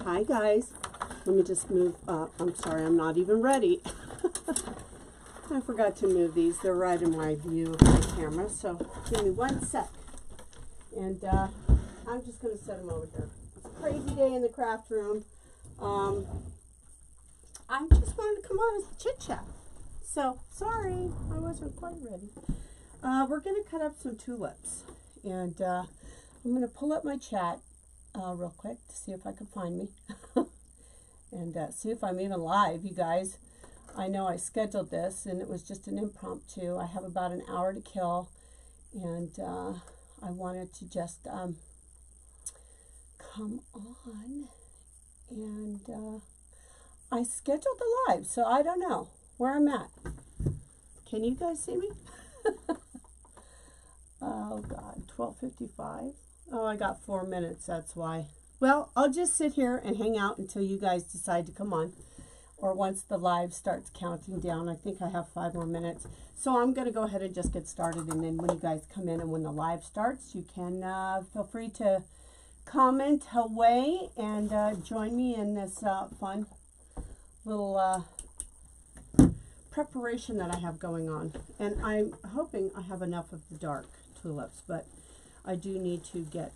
Hi guys, let me just move up. I'm sorry, I'm not even ready. I forgot to move these. They're right in my view of the camera, so give me 1 sec. And I'm just going to set them over here. It's a crazy day in the craft room. I just wanted to come on and chit chat. So, sorry, I wasn't quite ready. We're going to cut up some tulips. And I'm going to pull up my chat real quick to see if I can find me. And see if I'm even live, you guys. I know I scheduled this and it was just an impromptu. I have about an hour to kill. And I wanted to just come on. And I scheduled the live, so I don't know where I'm at. Can you guys see me? Oh God, 12:55. Oh, I got 4 minutes, that's why. Well, I'll just sit here and hang out until you guys decide to come on. Or once the live starts counting down. I think I have 5 more minutes. So I'm going to go ahead and just get started. And then when you guys come in and when the live starts, you can feel free to comment away and join me in this fun little preparation that I have going on. And I'm hoping I have enough of the dark tulips, but I do need to get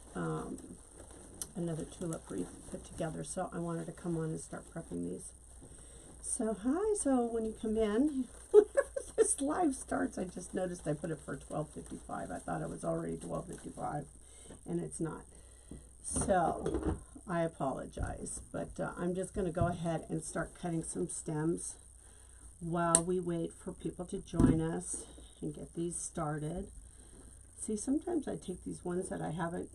another tulip wreath put together. So I wanted to come on and start prepping these. So hi, so when you come in, whenever this live starts, I just noticed I put it for 12:55. I thought it was already 12:55 and it's not. So I apologize, but I'm just going to go ahead and start cutting some stems while we wait for people to join us and get these started. See, sometimes I take these ones that I haven't,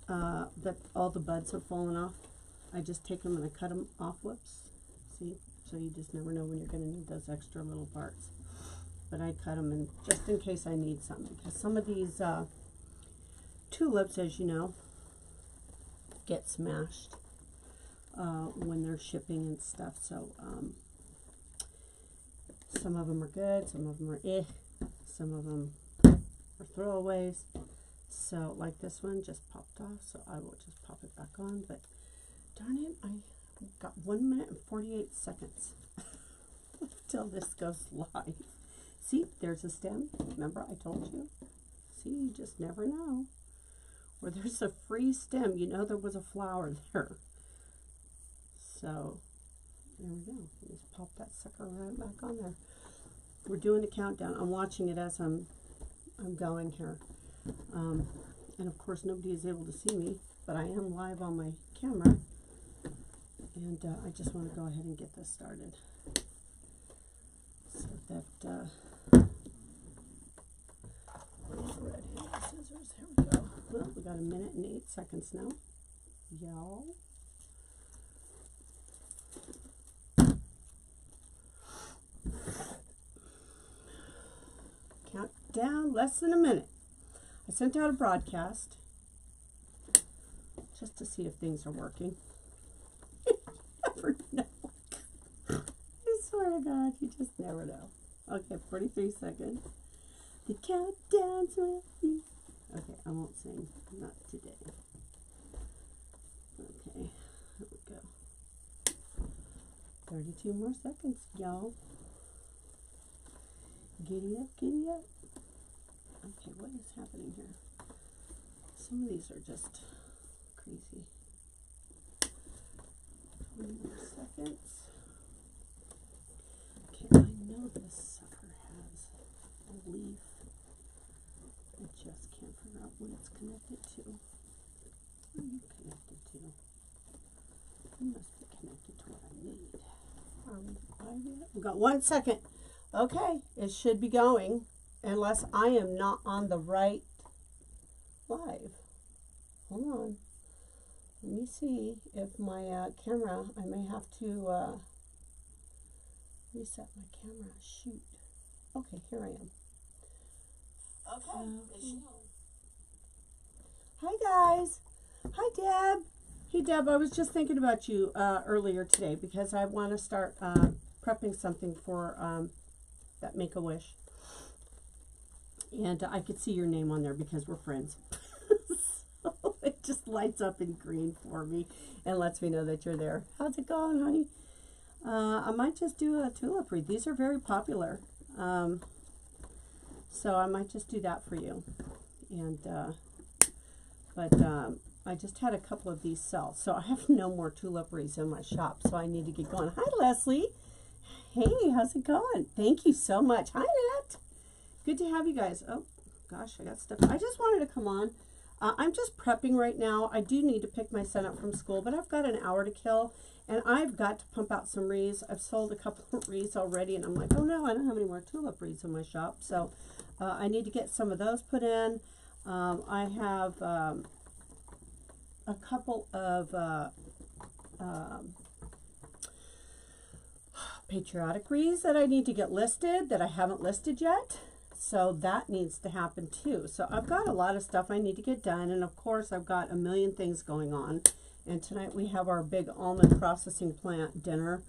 that all the buds have fallen off. I just take them and I cut them off. Whoops. See? So you just never know when you're going to need those extra little parts. But I cut them in just in case I need some. Because some of these tulips, as you know, get smashed when they're shipping and stuff. So some of them are good. Some of them are eh. Some of them are throwaways. So like this one just popped off. So I will just pop it back on. But darn it, I got 1 minute and 48 seconds until this goes live. See, there's a stem. Remember I told you? See, you just never know. Where there's a free stem, you know there was a flower there. So, there we go. Just pop that sucker right back on there. We're doing the countdown. I'm watching it as I'm going here. And of course nobody is able to see me, but I am live on my camera. And I just want to go ahead and get this started so that red scissors. Here we go. Well, we got 1 minute and 8 seconds now, y'all. Count down, less than a minute. I sent out a broadcast just to see if things are working. Never know. I swear to God, you just never know. Okay, 43 seconds. The countdown's with me. Okay, I won't sing. Not today. Okay, here we go. 32 more seconds, y'all. Giddy up, giddy up. Okay, what is happening here? Some of these are just crazy. 20 more seconds. Okay, I know this sucker has a leaf. I just can't figure out what it's connected to. What are you connected to? You must be connected to what I need. We've got 1 second. Okay, it should be going unless I am not on the right live. Hold on. Let me see if my camera, I may have to reset my camera. Shoot. Okay, here I am. Okay. Hi guys. Hi Deb. Hey Deb, I was just thinking about you earlier today because I want to start prepping something for that Make-A-Wish. And I could see your name on there because we're friends. So it just lights up in green for me and lets me know that you're there. How's it going, honey? I might just do a tulip wreath. These are very popular. So I might just do that for you. And, I just had a couple of these sell. So I have no more tulip wreaths in my shop. So I need to get going. Hi, Leslie. Hey, how's it going? Thank you so much. Hi, Nat. Good to have you guys. Oh, gosh, I got stuff. I just wanted to come on. I'm just prepping right now. I do need to pick my son up from school, but I've got an hour to kill, and I've got to pump out some wreaths. I've sold a couple of wreaths already, and I'm like, oh no, I don't have any more tulip wreaths in my shop, so I need to get some of those put in. I have a couple of patriotic wreaths that I need to get listed that I haven't listed yet. So that needs to happen too. So I've got a lot of stuff I need to get done. And of course, I've got a million things going on. And tonight we have our big almond processing plant dinner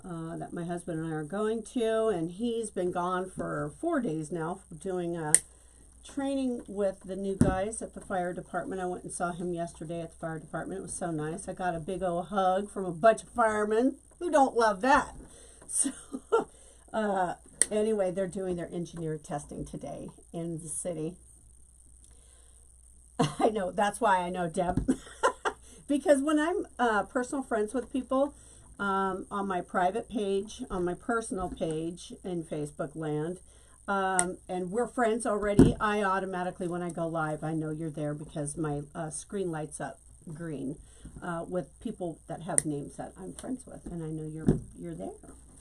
that my husband and I are going to. And he's been gone for 4 days now doing training with the new guys at the fire department. I went and saw him yesterday at the fire department. It was so nice. I got a big old hug from a bunch of firemen who don't love that. So, anyway, they're doing their engineer testing today in the city. I know, that's why I know, Deb. Because when I'm personal friends with people on my private page, on my personal page in Facebook land, and we're friends already, I automatically, when I go live, I know you're there because my screen lights up green with people that have names that I'm friends with, and I know you're there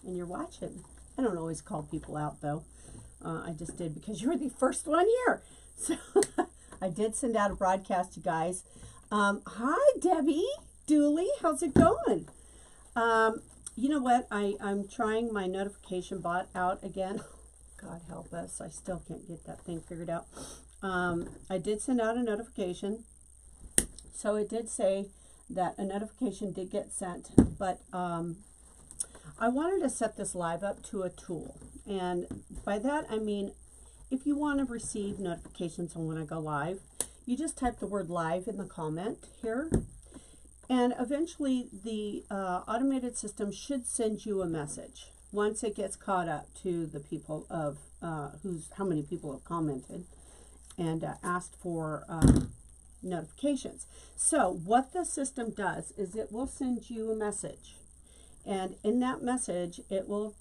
and you're watching. I don't always call people out though. I just did because you were the first one here. So I did send out a broadcast, you guys. Hi, Debbie Dooley. How's it going? You know what? I'm trying my notification bot out again. God help us. I still can't get that thing figured out. I did send out a notification. So it did say that a notification did get sent, but I wanted to set this live up to a tool. And by that, I mean, if you want to receive notifications on when I go live, you just type the word live in the comment here. And eventually the automated system should send you a message once it gets caught up to the people of how many people have commented and asked for notifications. So what the system does is it will send you a message. And in that message, it will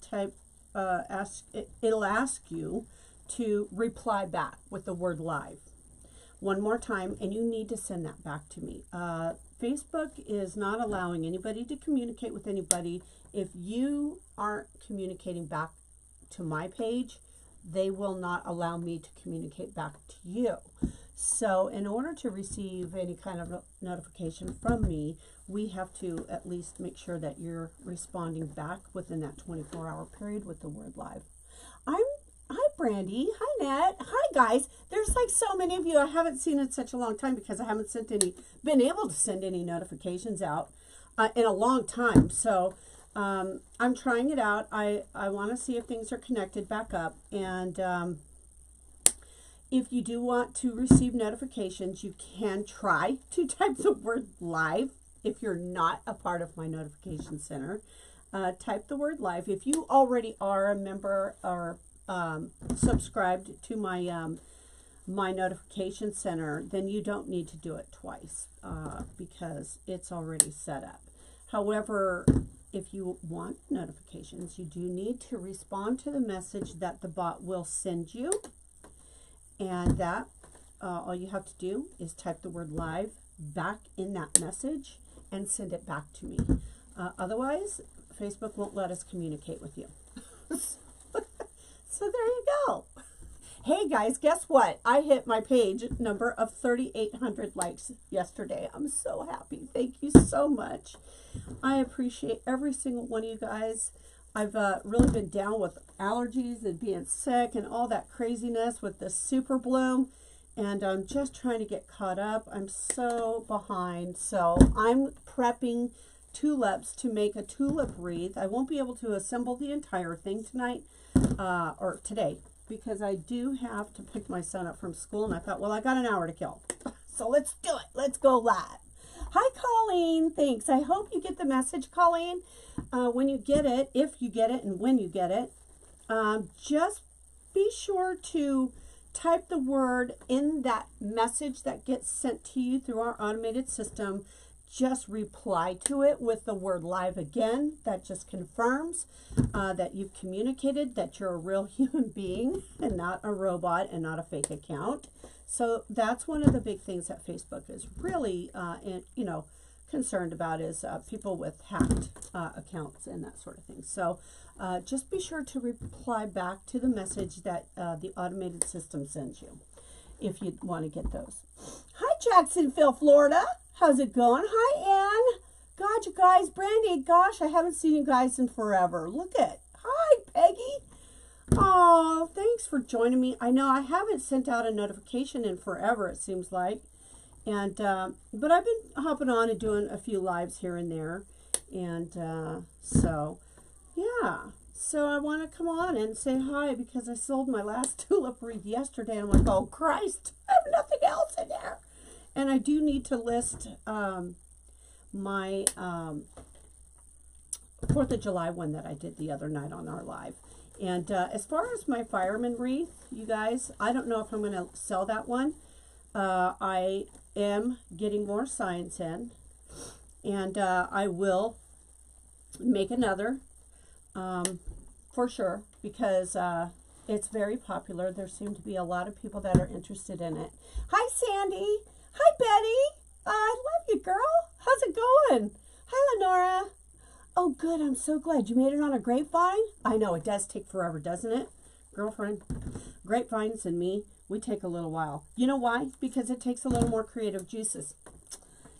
it'll ask you to reply back with the word live one more time, and you need to send that back to me. Facebook is not allowing anybody to communicate with anybody. If you aren't communicating back to my page, they will not allow me to communicate back to you. So in order to receive any kind of notification from me, we have to at least make sure that you're responding back within that 24-hour period with the word live. Hi, Brandy. Hi, Nat. Hi, guys. There's like so many of you. I haven't seen in such a long time because I haven't been able to send any notifications out in a long time. So I'm trying it out. I want to see if things are connected back up. And if you do want to receive notifications, you can try to type the word live. If you're not a part of my notification center, type the word live. If you already are a member or subscribed to my my notification center, then you don't need to do it twice because it's already set up. However, if you want notifications, you do need to respond to the message that the bot will send you. And that, all you have to do is type the word live back in that message and send it back to me. Otherwise, Facebook won't let us communicate with you. So there you go. Hey guys, guess what? I hit my page number of 3,800 likes yesterday. I'm so happy. Thank you so much. I appreciate every single one of you guys. I've really been down with allergies and being sick and all that craziness with this super bloom, and I'm just trying to get caught up. I'm so behind. So I'm prepping tulips to make a tulip wreath. I won't be able to assemble the entire thing tonight or today because I do have to pick my son up from school, and I thought, well, I got an hour to kill. So let's do it. Let's go live. Hi, Colleen. Thanks. I hope you get the message, Colleen. When you get it, if you get it, and when you get it, just be sure to type the word in that message that gets sent to you through our automated system. Just reply to it with the word live again. That just confirms that you've communicated that you're a real human being and not a robot and not a fake account. So that's one of the big things that Facebook is really, concerned about is people with hacked accounts and that sort of thing. So just be sure to reply back to the message that the automated system sends you if you want to get those. Hi, Jacksonville, Florida. How's it going? Hi, Ann. God, you guys. Brandy, gosh, I haven't seen you guys in forever. Look at. Hi, Peggy. Oh, thanks for joining me. I know I haven't sent out a notification in forever, it seems like. And but I've been hopping on and doing a few lives here and there. And so, yeah. So I want to come on and say hi because I sold my last tulip wreath yesterday. I'm like, oh, Christ, I have nothing else in there. And I do need to list my 4th of July one that I did the other night on our live. And as far as my fireman wreath, you guys, I don't know if I'm going to sell that one. I am getting more signs in. And I will make another for sure because it's very popular. There seem to be a lot of people that are interested in it. Hi, Sandy. Hi, Betty. I love you, girl. How's it going? Hi, Lenora. Oh, good. I'm so glad. You made it on a grapevine? I know. It does take forever, doesn't it? Girlfriend, grapevines and me, we take a little while. You know why? Because it takes a little more creative juices.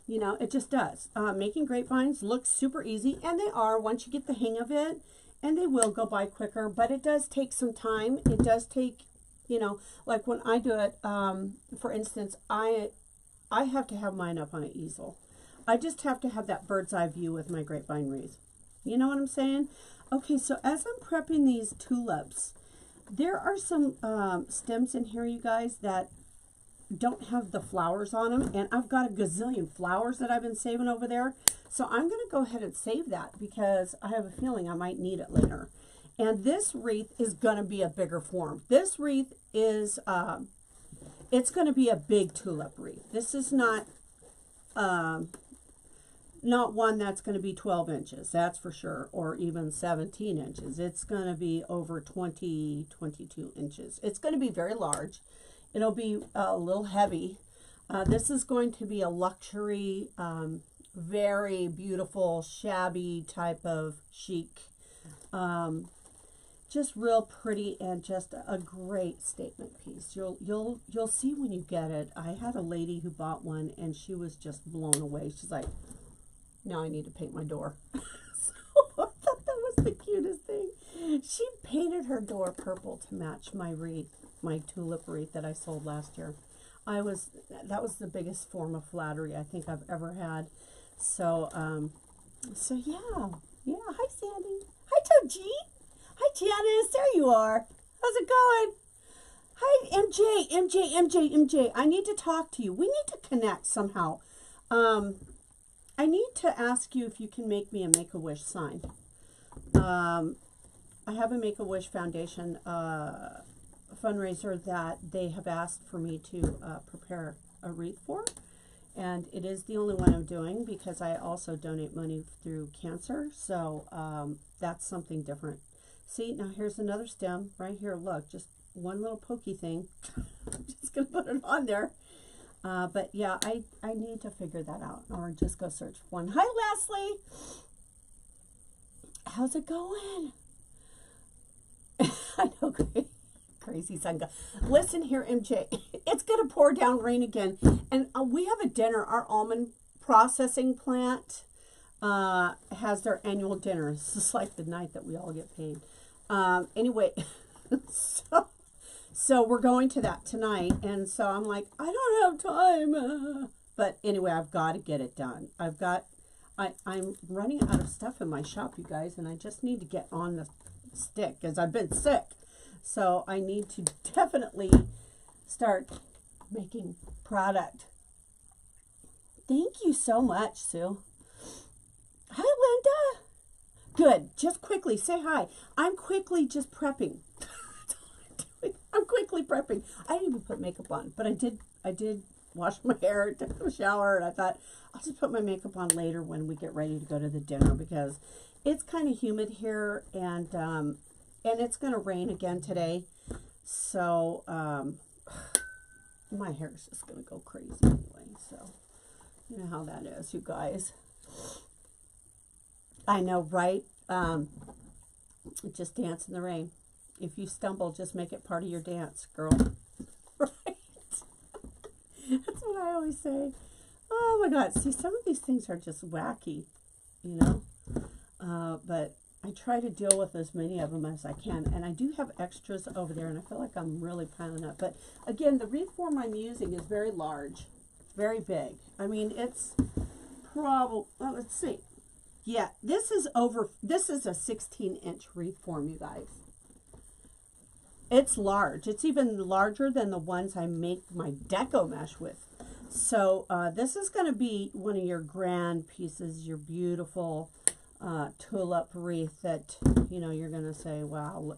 You know, it just does. Making grapevines looks super easy, and they are once you get the hang of it, and they will go by quicker, but it does take some time. It does take, you know, like when I do it, for instance, I have to have mine up on an easel. I just have to have that bird's eye view with my grapevine wreath. You know what I'm saying? Okay, so as I'm prepping these tulips, there are some stems in here, you guys, that don't have the flowers on them. And I've got a gazillion flowers that I've been saving over there. So I'm going to go ahead and save that because I have a feeling I might need it later. And this wreath is going to be a bigger form. This wreath is... it's going to be a big tulip wreath. This is not one that's going to be 12 inches, that's for sure, or even 17 inches. It's going to be over 20, 22 inches. It's going to be very large. It'll be a little heavy. This is going to be a luxury, very beautiful, shabby type of chic. Just real pretty and just a great statement piece. You'll see when you get it. I had a lady who bought one and she was just blown away. She's like, now I need to paint my door. So I thought that was the cutest thing. She painted her door purple to match my wreath, my tulip wreath that I sold last year. That was the biggest form of flattery I think I've ever had. So so yeah. Hi, Sandy. Hi, Toji. Hi, Janice. There you are. How's it going? Hi, MJ. I need to talk to you. We need to connect somehow. I need to ask you if you can make me a Make-A-Wish sign. I have a Make-A-Wish Foundation fundraiser that they have asked for me to prepare a wreath for. And it is the only one I'm doing because I also donate money through cancer. So that's something different. See, now here's another stem right here. Look, just one little pokey thing. I'm just going to put it on there. But yeah, I need to figure that out or just go search for one. Hi, Leslie. How's it going? I know, crazy sun. Listen here, MJ. It's going to pour down rain again. And we have a dinner. Our almond processing plant has their annual dinner. It's just like the night that we all get paid. Anyway, so we're going to that tonight, and so I'm like, I don't have time. But anyway, I've got to get it done. I'm running out of stuff in my shop, you guys, and I just need to get on the stick because I've been sick. So I need to definitely start making product. Thank you so much, Sue. Hi, Linda. Good. Just quickly say hi. I'm quickly just prepping. I'm quickly prepping. I didn't even put makeup on, but I did wash my hair, took a shower, and I thought I'll just put my makeup on later when we get ready to go to the dinner because it's kind of humid here and it's going to rain again today. So my hair is just going to go crazy anyway. So you know how that is, you guys. I know, right? Just dance in the rain. If you stumble, just make it part of your dance, girl. Right? That's what I always say. Oh my God. See, some of these things are just wacky, you know? But I try to deal with as many of them as I can. And I do have extras over there, and I feel like I'm really piling up. But again, the wreath form I'm using is very large. It's very big. I mean, it's probably, well, let's see. Yeah, this is a 16-inch wreath form, you guys. It's large. It's even larger than the ones I make my deco mesh with. So this is going to be one of your grand pieces, your beautiful tulip wreath that, you know, you're going to say, wow,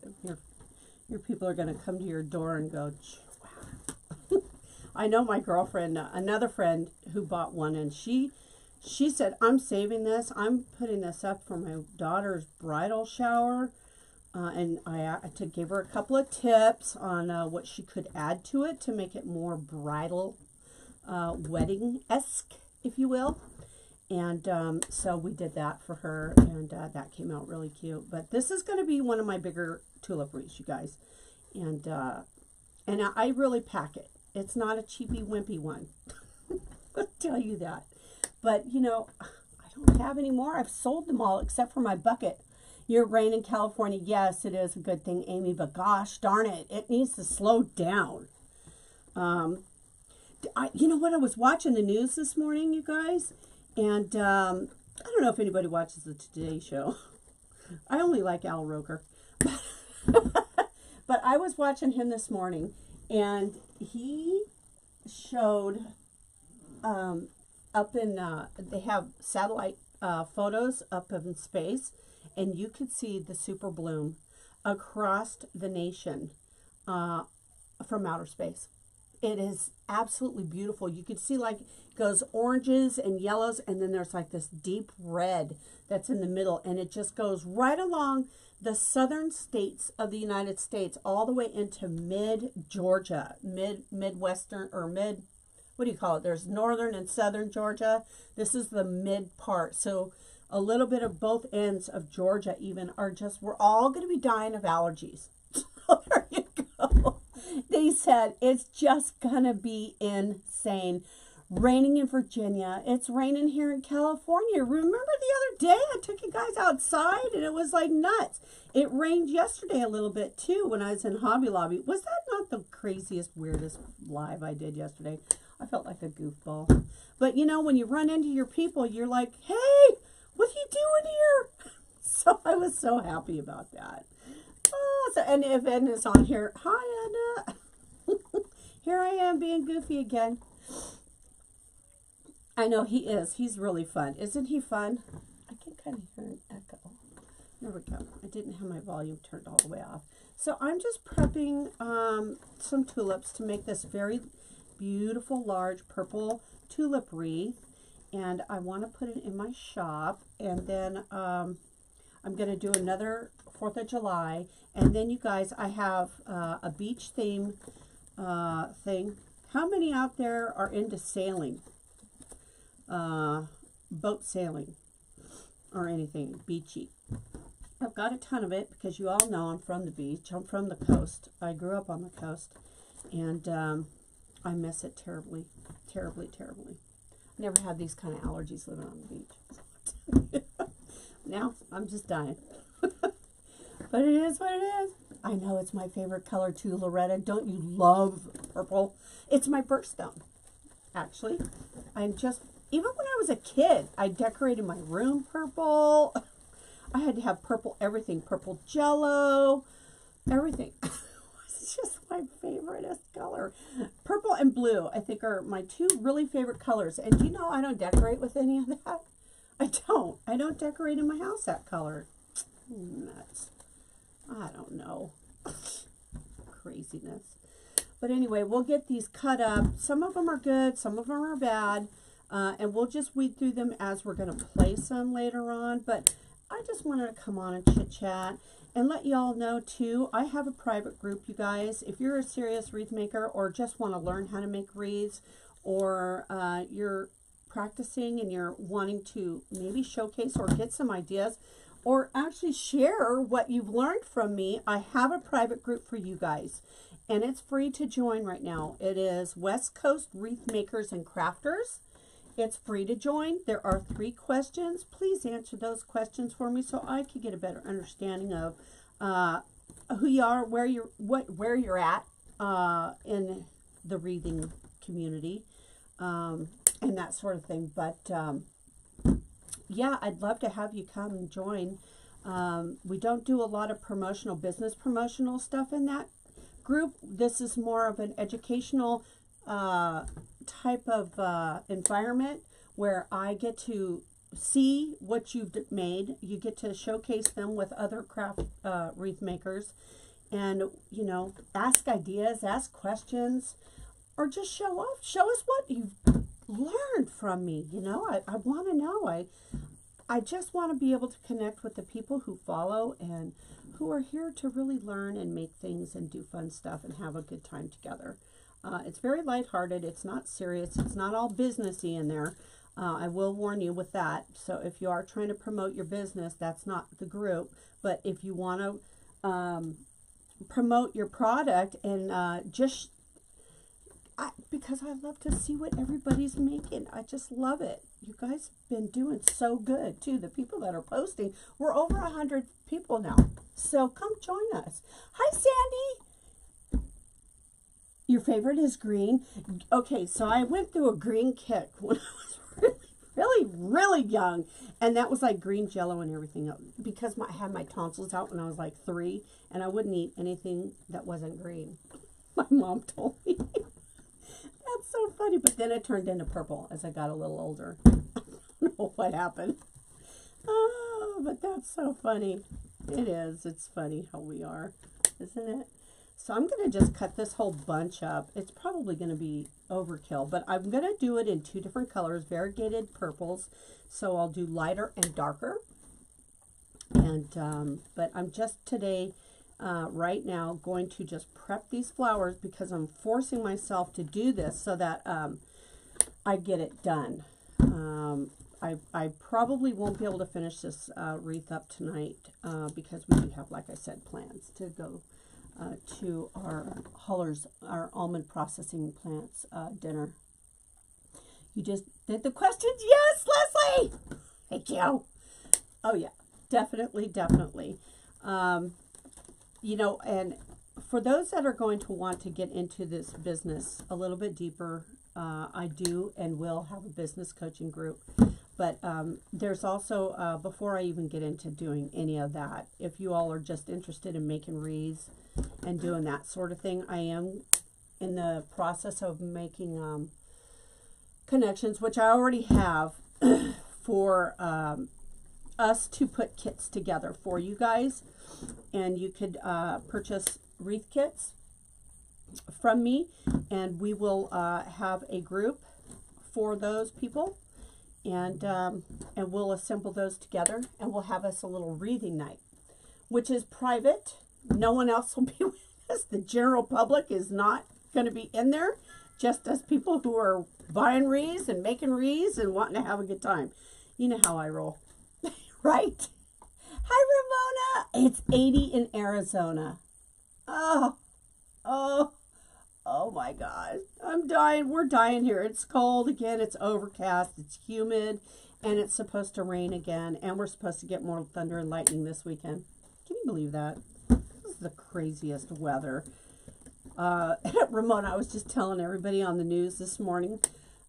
your people are going to come to your door and go, wow. I know my girlfriend, another friend who bought one, and she said, I'm saving this. I'm putting this up for my daughter's bridal shower. And I gave her a couple of tips on what she could add to it to make it more bridal, wedding-esque, if you will. And so we did that for her, and that came out really cute. But this is going to be one of my bigger tulip wreaths, you guys. And I really pack it. It's not a cheapy, wimpy one. I'll tell you that. But, you know, I don't have any more. I've sold them all except for my bucket. Your rain in California, yes, it is a good thing, Amy, but gosh darn it, it needs to slow down. You know what, I was watching the news this morning, you guys, and I don't know if anybody watches the Today Show. I only like Al Roker. But I was watching him this morning, and he showed up in, they have satellite photos up in space, and you could see the super bloom across the nation from outer space. It is absolutely beautiful. You could see like it goes oranges and yellows, and then there's like this deep red that's in the middle, and it just goes right along the southern states of the United States all the way into mid-Georgia, midwestern, or mid, what do you call it? There's northern and southern Georgia. This is the mid part. So a little bit of both ends of Georgia even are just, we're all going to be dying of allergies. So there you go. They said it's just going to be insane. Raining in Virginia. It's raining here in California. Remember the other day I took you guys outside and it was like nuts. It rained yesterday a little bit too when I was in Hobby Lobby. Was that not the craziest, weirdest live I did yesterday? I felt like a goofball. But you know, when you run into your people, you're like, hey, what are you doing here? So I was so happy about that. Oh, so, and if Edna's on here, hi Edna. Here I am being goofy again. I know he is. He's really fun. Isn't he fun? I can kind of hear an echo. There we go. I didn't have my volume turned all the way off. So I'm just prepping some tulips to make this very beautiful, large purple tulip wreath. And I want to put it in my shop. And then I'm going to do another 4th of July. And then, you guys, I have a beach theme thing. How many out there are into sailing? Boat sailing or anything beachy. I've got a ton of it because you all know I'm from the beach. I'm from the coast. I grew up on the coast, and I miss it terribly, terribly, terribly. I never had these kind of allergies living on the beach. Now I'm just dying. But it is what it is. I know it's my favorite color too, Loretta. Don't you love purple? It's my birthstone, actually. I'm just, even when I was a kid, I decorated my room purple. I had to have purple everything, purple Jello, everything. It's just my favoriteest color. Purple and blue, I think, are my two really favorite colors. And do you know I don't decorate with any of that? I don't decorate in my house that color. Nuts. I don't know. Craziness. But anyway, we'll get these cut up. Some of them are good, some of them are bad. And we'll just weed through them as we're going to place them later on. But I just wanted to come on and chit chat and let you all know too, I have a private group, you guys. If you're a serious wreath maker or just want to learn how to make wreaths, or you're practicing and you're wanting to maybe showcase or get some ideas or actually share what you've learned from me, I have a private group for you guys. And it's free to join right now. It is West Coast Wreath Makers and Crafters. It's free to join. There are 3 questions. Please answer those questions for me so I can get a better understanding of who you are, where you're at in the wreathing community, and that sort of thing. But yeah, I'd love to have you come and join. We don't do a lot of business promotional stuff in that group. This is more of an educational type of environment where I get to see what you've made. You get to showcase them with other craft wreath makers, and you know, ask ideas, ask questions, or just show us what you've learned from me. You know, I want to know. I just want to be able to connect with the people who follow and who are here to really learn and make things and do fun stuff and have a good time together. It's very lighthearted. It's not serious. It's not all businessy in there. I will warn you with that. So if you are trying to promote your business, that's not the group. But if you want to promote your product and because I love to see what everybody's making. I just love it. You guys have been doing so good too. The people that are posting, we're over 100 people now. So come join us. Hi, Sandy. Your favorite is green. Okay, so I went through a green kick when I was really young, and that was like green Jello and everything else, because I had my tonsils out when I was like 3, and I wouldn't eat anything that wasn't green. My mom told me. That's so funny, but then it turned into purple as I got a little older. I don't know what happened. Oh, but that's so funny. It is. It's funny how we are, isn't it? So I'm going to just cut this whole bunch up. It's probably going to be overkill, but I'm going to do it in 2 different colors, variegated purples. So I'll do lighter and darker. And but I'm just today, right now, going to just prep these flowers because I'm forcing myself to do this so that I get it done. I probably won't be able to finish this wreath up tonight because we do have, like I said, plans to go to our our almond processing plants dinner. You just did the questions? Yes, Leslie! Thank you. Oh, yeah, definitely. You know, and for those that are going to want to get into this business a little bit deeper, I do and will have a business coaching group. But there's also, before I even get into doing any of that, if you all are just interested in making wreaths and doing that sort of thing, I am in the process of making connections, which I already have, for us to put kits together for you guys. And you could purchase wreath kits from me, and we will have a group for those people. And we'll assemble those together, and we'll have us a little wreathing night, which is private. No one else will be with us. The general public is not going to be in there, just as people who are buying wreaths and making wreaths and wanting to have a good time. You know how I roll, right? Hi, Ramona. It's 80 in Arizona. Oh my gosh, I'm dying. We're dying here. It's cold again. It's overcast. It's humid, and it's supposed to rain again. And we're supposed to get more thunder and lightning this weekend. Can you believe that? This is the craziest weather. Ramona, I was just telling everybody on the news this morning.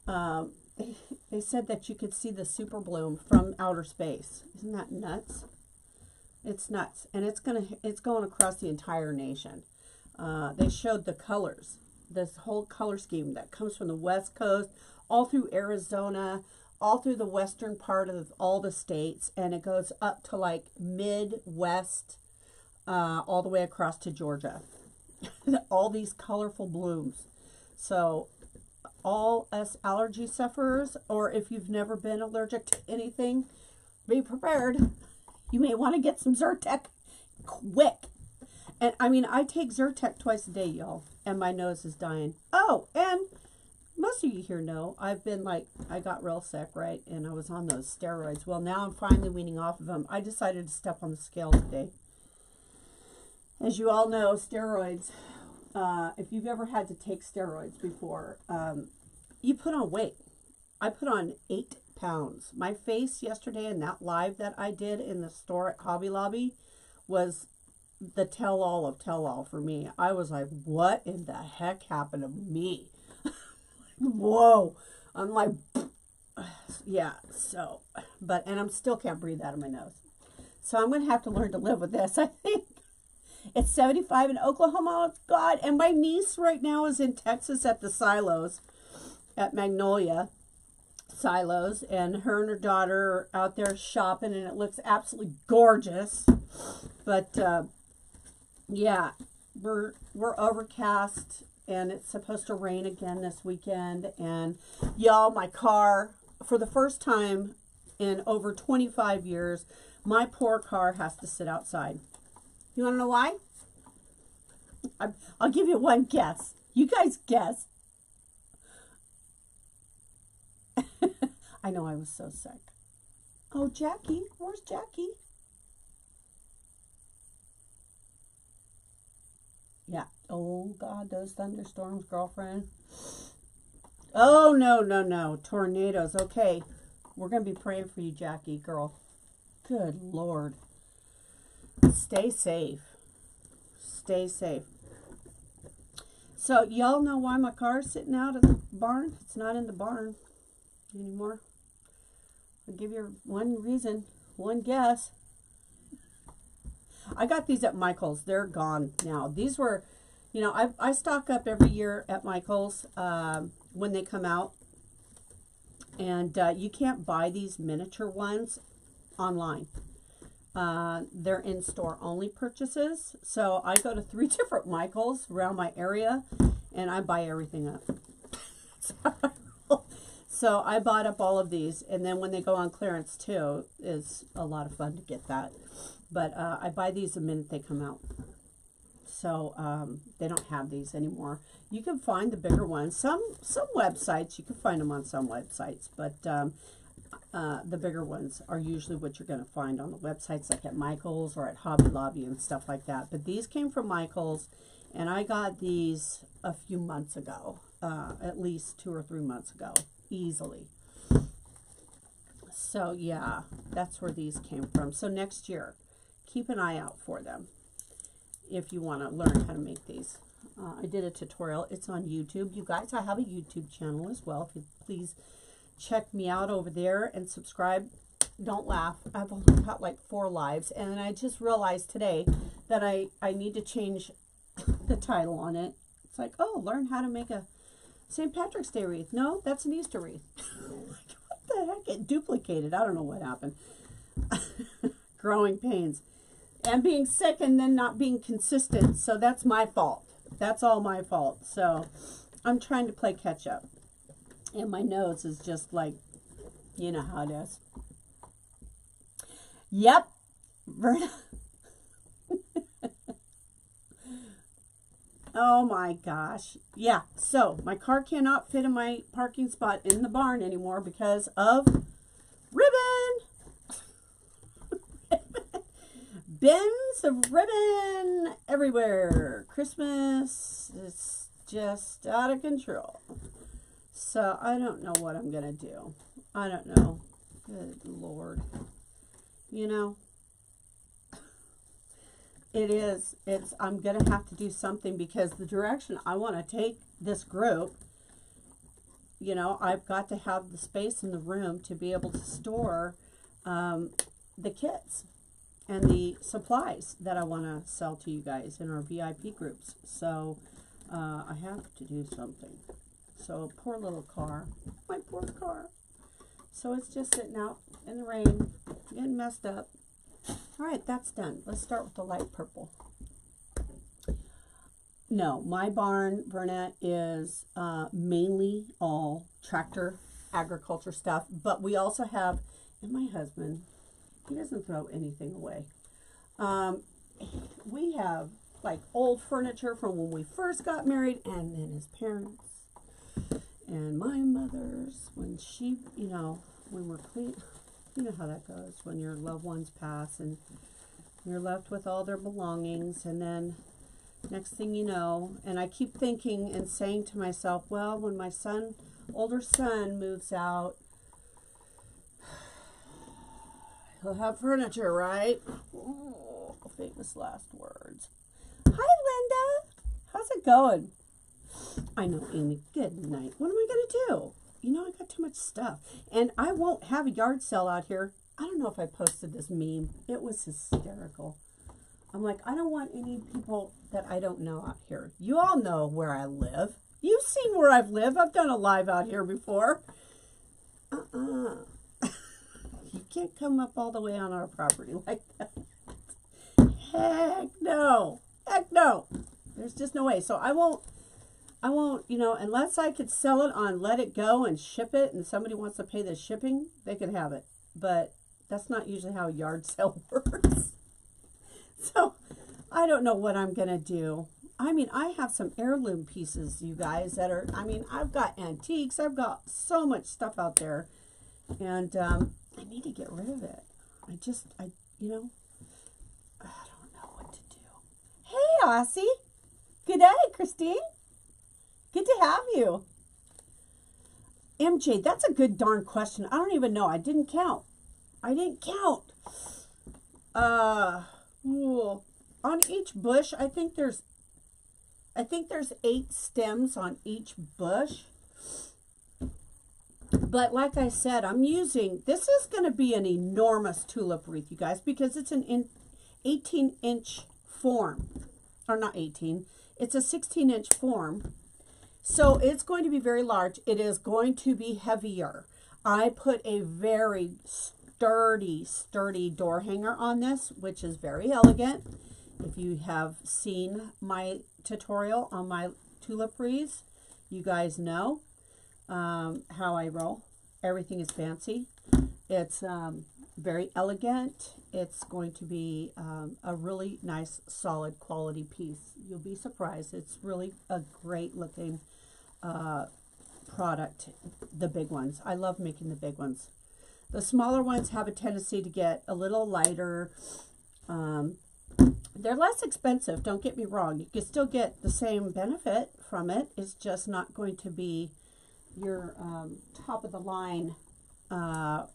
They said that you could see the super bloom from outer space. Isn't that nuts? It's nuts, and it's going across the entire nation. they showed the colors, this whole color scheme that comes from the West Coast, all through Arizona, all through the western part of all the states, and it goes up to like Midwest, all the way across to Georgia. All these colorful blooms. So all us allergy sufferers, or if you've never been allergic to anything, be prepared. You may want to get some Zyrtec quick. And I mean, I take Zyrtec twice a day, y'all, and my nose is dying. Oh, and most of you here know I've been like, I got real sick, right? And I was on those steroids. Well, now I'm finally weaning off of them. I decided to step on the scale today. As you all know, steroids, if you've ever had to take steroids before, you put on weight. I put on 8 pounds. My face yesterday in that live that I did in the store at Hobby Lobby was the tell-all of tell-all for me. I was like, what in the heck happened to me? Whoa. I'm like, yeah, so, and I'm still can't breathe out of my nose. So I'm going to have to learn to live with this, I think. It's 75 in Oklahoma. Oh, God. And my niece right now is in Texas at the silos, at Magnolia Silos. And her and her daughter are out there shopping, and it looks absolutely gorgeous. But, yeah, we're overcast, and it's supposed to rain again this weekend. And, y'all, my car, for the first time in over 25 years, my poor car has to sit outside. You want to know why? I'll give you one guess. You guys guess. I know I was so sick. Oh, Jackie. Where's Jackie? Yeah. Oh, God, those thunderstorms, girlfriend. Oh, no, no, no. Tornadoes. Okay. We're going to be praying for you, Jackie, girl. Good Lord. Stay safe. Stay safe. So, y'all know why my car's sitting out of the barn? It's not in the barn anymore. I'll give you one reason, one guess. I got these at Michael's. They're gone now. These were, you know, I stock up every year at Michael's when they come out. And you can't buy these miniature ones online. They're in-store only purchases. So I go to 3 different Michaels around my area, and I buy everything up. So I bought up all of these, and then when they go on clearance too, it's a lot of fun to get that. But I buy these the minute they come out. So they don't have these anymore. You can find the bigger ones. Some websites, you can find them on some websites, but the bigger ones are usually what you're going to find on the websites, like at Michael's or at Hobby Lobby and stuff like that. But these came from Michael's, and I got these a few months ago, at least 2 or 3 months ago, easily. So yeah, that's where these came from. So next year, keep an eye out for them if you want to learn how to make these. I did a tutorial. It's on YouTube. You guys, I have a YouTube channel as well. If you please check me out over there and subscribe. Don't laugh. I've only got like 4 lives, and I just realized today that I need to change the title on it. It's like, oh, learn how to make a St. Patrick's Day wreath. No, that's an Easter wreath. What the heck? It duplicated. I don't know what happened. Growing pains. And being sick and then not being consistent. So that's my fault. That's all my fault. So I'm trying to play catch up. And my nose is just like, you know how it is. Yep. Verna. Oh my gosh. Yeah. So my car cannot fit in my parking spot in the barn anymore because of ribbon. Bins of ribbon everywhere. Christmas is just out of control. So I don't know what I'm going to do. I don't know. Good Lord. You know, I'm going to have to do something because the direction I want to take this group, you know, I've got to have the space in the room to be able to store the kits. and the supplies that I want to sell to you guys in our VIP groups. So I have to do something. So poor little car, my poor car. So it's just sitting out in the rain, getting messed up. All right, that's done. Let's start with the light purple. No, my barn, Burnett, is mainly all tractor agriculture stuff, but we also have, and my husband, he doesn't throw anything away. We have like old furniture from when we first got married, and then his parents, and my mother's, when she, you know, when we're clean, you know how that goes, when your loved ones pass and you're left with all their belongings, and then next thing you know, and I keep thinking and saying to myself, well, when my son, older son moves out, he'll have furniture, right? Oh, famous last words. Hi, Linda. How's it going? I know, Amy. Good night. What am I going to do? You know, I got too much stuff. And I won't have a yard sale out here. I don't know if I posted this meme. It was hysterical. I'm like, I don't want any people that I don't know out here. You all know where I live. You've seen where I've lived. I've done a live out here before. You can't come up all the way on our property like that. Heck no. Heck no. There's just no way. So I won't, you know, unless I could sell it on Let It Go and ship it, and somebody wants to pay the shipping, they can have it. But that's not usually how a yard sale works. So I don't know what I'm going to do. I mean, I have some heirloom pieces, you guys, that are, I mean, I've got antiques. I've got so much stuff out there. And I need to get rid of it. You know, I don't know what to do. Hey, Aussie. Good day, Christine. Good to have you. MJ, that's a good darn question. I don't even know. I didn't count. On each bush, I think there's 8 stems on each bush. But like I said, I'm using, this is going to be an enormous tulip wreath, you guys, because it's an 18-inch form. Or not 18, it's a 16-inch form. So it's going to be very large. It is going to be heavier. I put a very sturdy door hanger on this, which is very elegant. If you have seen my tutorial on my tulip wreaths, you guys know how I roll. Everything is fancy. It's very elegant. It's going to be a really nice, solid quality piece. You'll be surprised. It's really a great looking product, the big ones. I love making the big ones. The smaller ones have a tendency to get a little lighter. They're less expensive, don't get me wrong. You can still get the same benefit from it. It's just not going to be your top of the line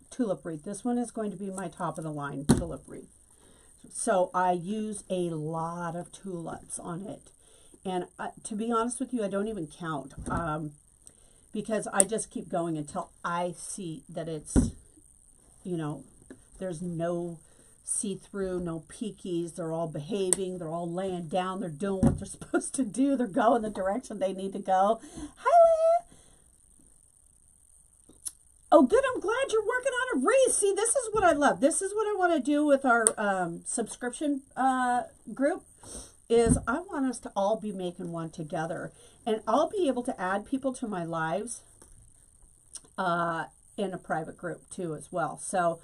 tulip wreath. This one is going to be my top of the line tulip wreath. So I use a lot of tulips on it. And to be honest with you, I don't even count because I just keep going until I see that it's, you know, there's no see-through, no peekies. They're all behaving. They're all laying down. They're doing what they're supposed to do. They're going the direction they need to go. Hi, Leah. Oh, good. I'm glad you're working on a wreath. See, this is what I love. This is what I want to do with our subscription group is I want us to all be making one together. And I'll be able to add people to my lives in a private group too as well. So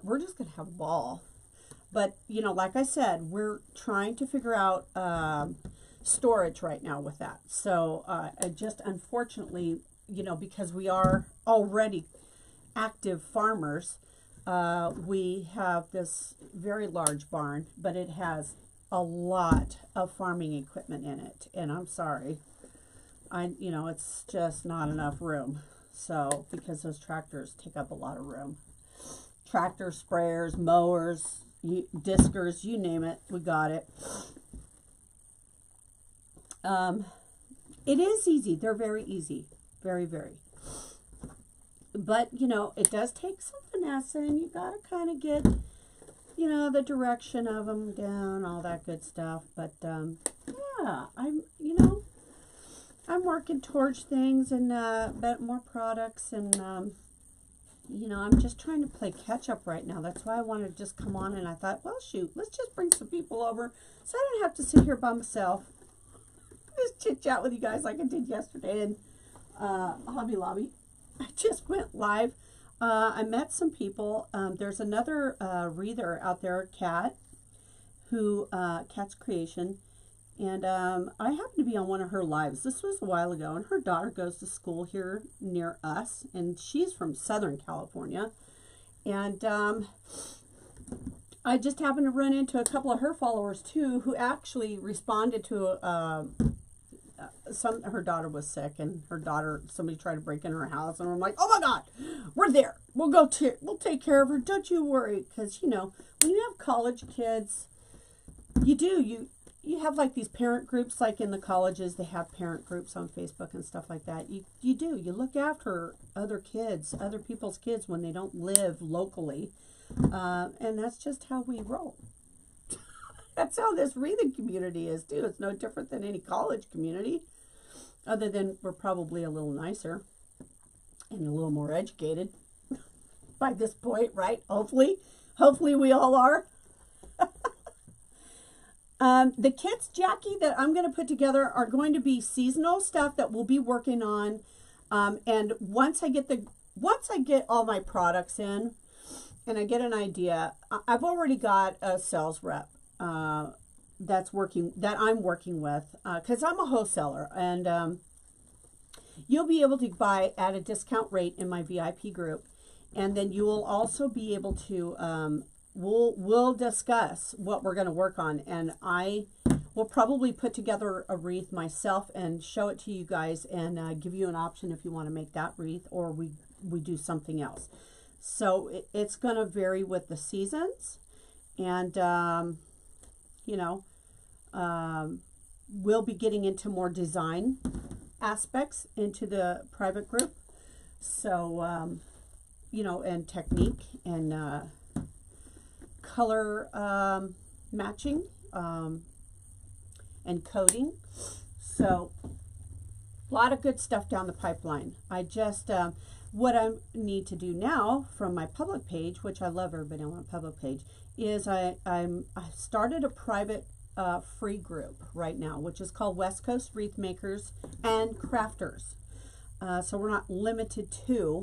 we're just going to have a ball. But, you know, like I said, we're trying to figure out storage right now with that. So I just unfortunately, you know, because we are already active farmers, we have this very large barn, but it has a lot of farming equipment in it. And I'm sorry, you know, it's just not enough room. So, because those tractors take up a lot of room. Tractors, sprayers, mowers, diskers, you name it, we got it. It is easy. They're very easy. Very, very. But, you know, it does take some finesse, and you got to kind of get, you know, the direction of them down, all that good stuff. But yeah, you know, I'm working towards things and more products, and you know, I'm just trying to play catch up right now. That's why I wanted to just come on, and I thought, well, shoot, let's just bring some people over so I don't have to sit here by myself. Just chit chat with you guys like I did yesterday in Hobby Lobby. I just went live. I met some people. There's another wreather out there, Kat, who Kat's Creation, and I happened to be on one of her lives. This was a while ago, and her daughter goes to school here near us, and she's from Southern California, and I just happened to run into a couple of her followers too, who actually responded to her daughter was sick, and somebody tried to break into her house, and I'm like, oh my God, we're there. We'll take care of her. Don't you worry. Because, you know, when you have college kids, you have like these parent groups, like in the colleges, they have parent groups on Facebook and stuff like that. You look after other kids, other people's kids when they don't live locally. And that's just how we roll. That's how this wreathing community is too. It's no different than any college community, other than we're probably a little nicer and a little more educated by this point, right? Hopefully we all are. The kits, Jackie, that I'm going to put together are going to be seasonal stuff that we'll be working on. And once I get all my products in and I get an idea, I've already got a sales rep that I'm working with, because I'm a wholesaler, and you'll be able to buy at a discount rate in my VIP group, and then you will also be able to we'll discuss what we're going to work on, and I will probably put together a wreath myself and show it to you guys, and give you an option if you want to make that wreath, or we do something else. So it's going to vary with the seasons, and you know, we'll be getting into more design aspects into the private group. So, you know, and technique and color matching and coding. So, a lot of good stuff down the pipeline. I just, what I need to do now from my public page, which I love everybody on my public page, is I started a private free group right now, which is called West Coast Wreath Makers and Crafters. So we're not limited to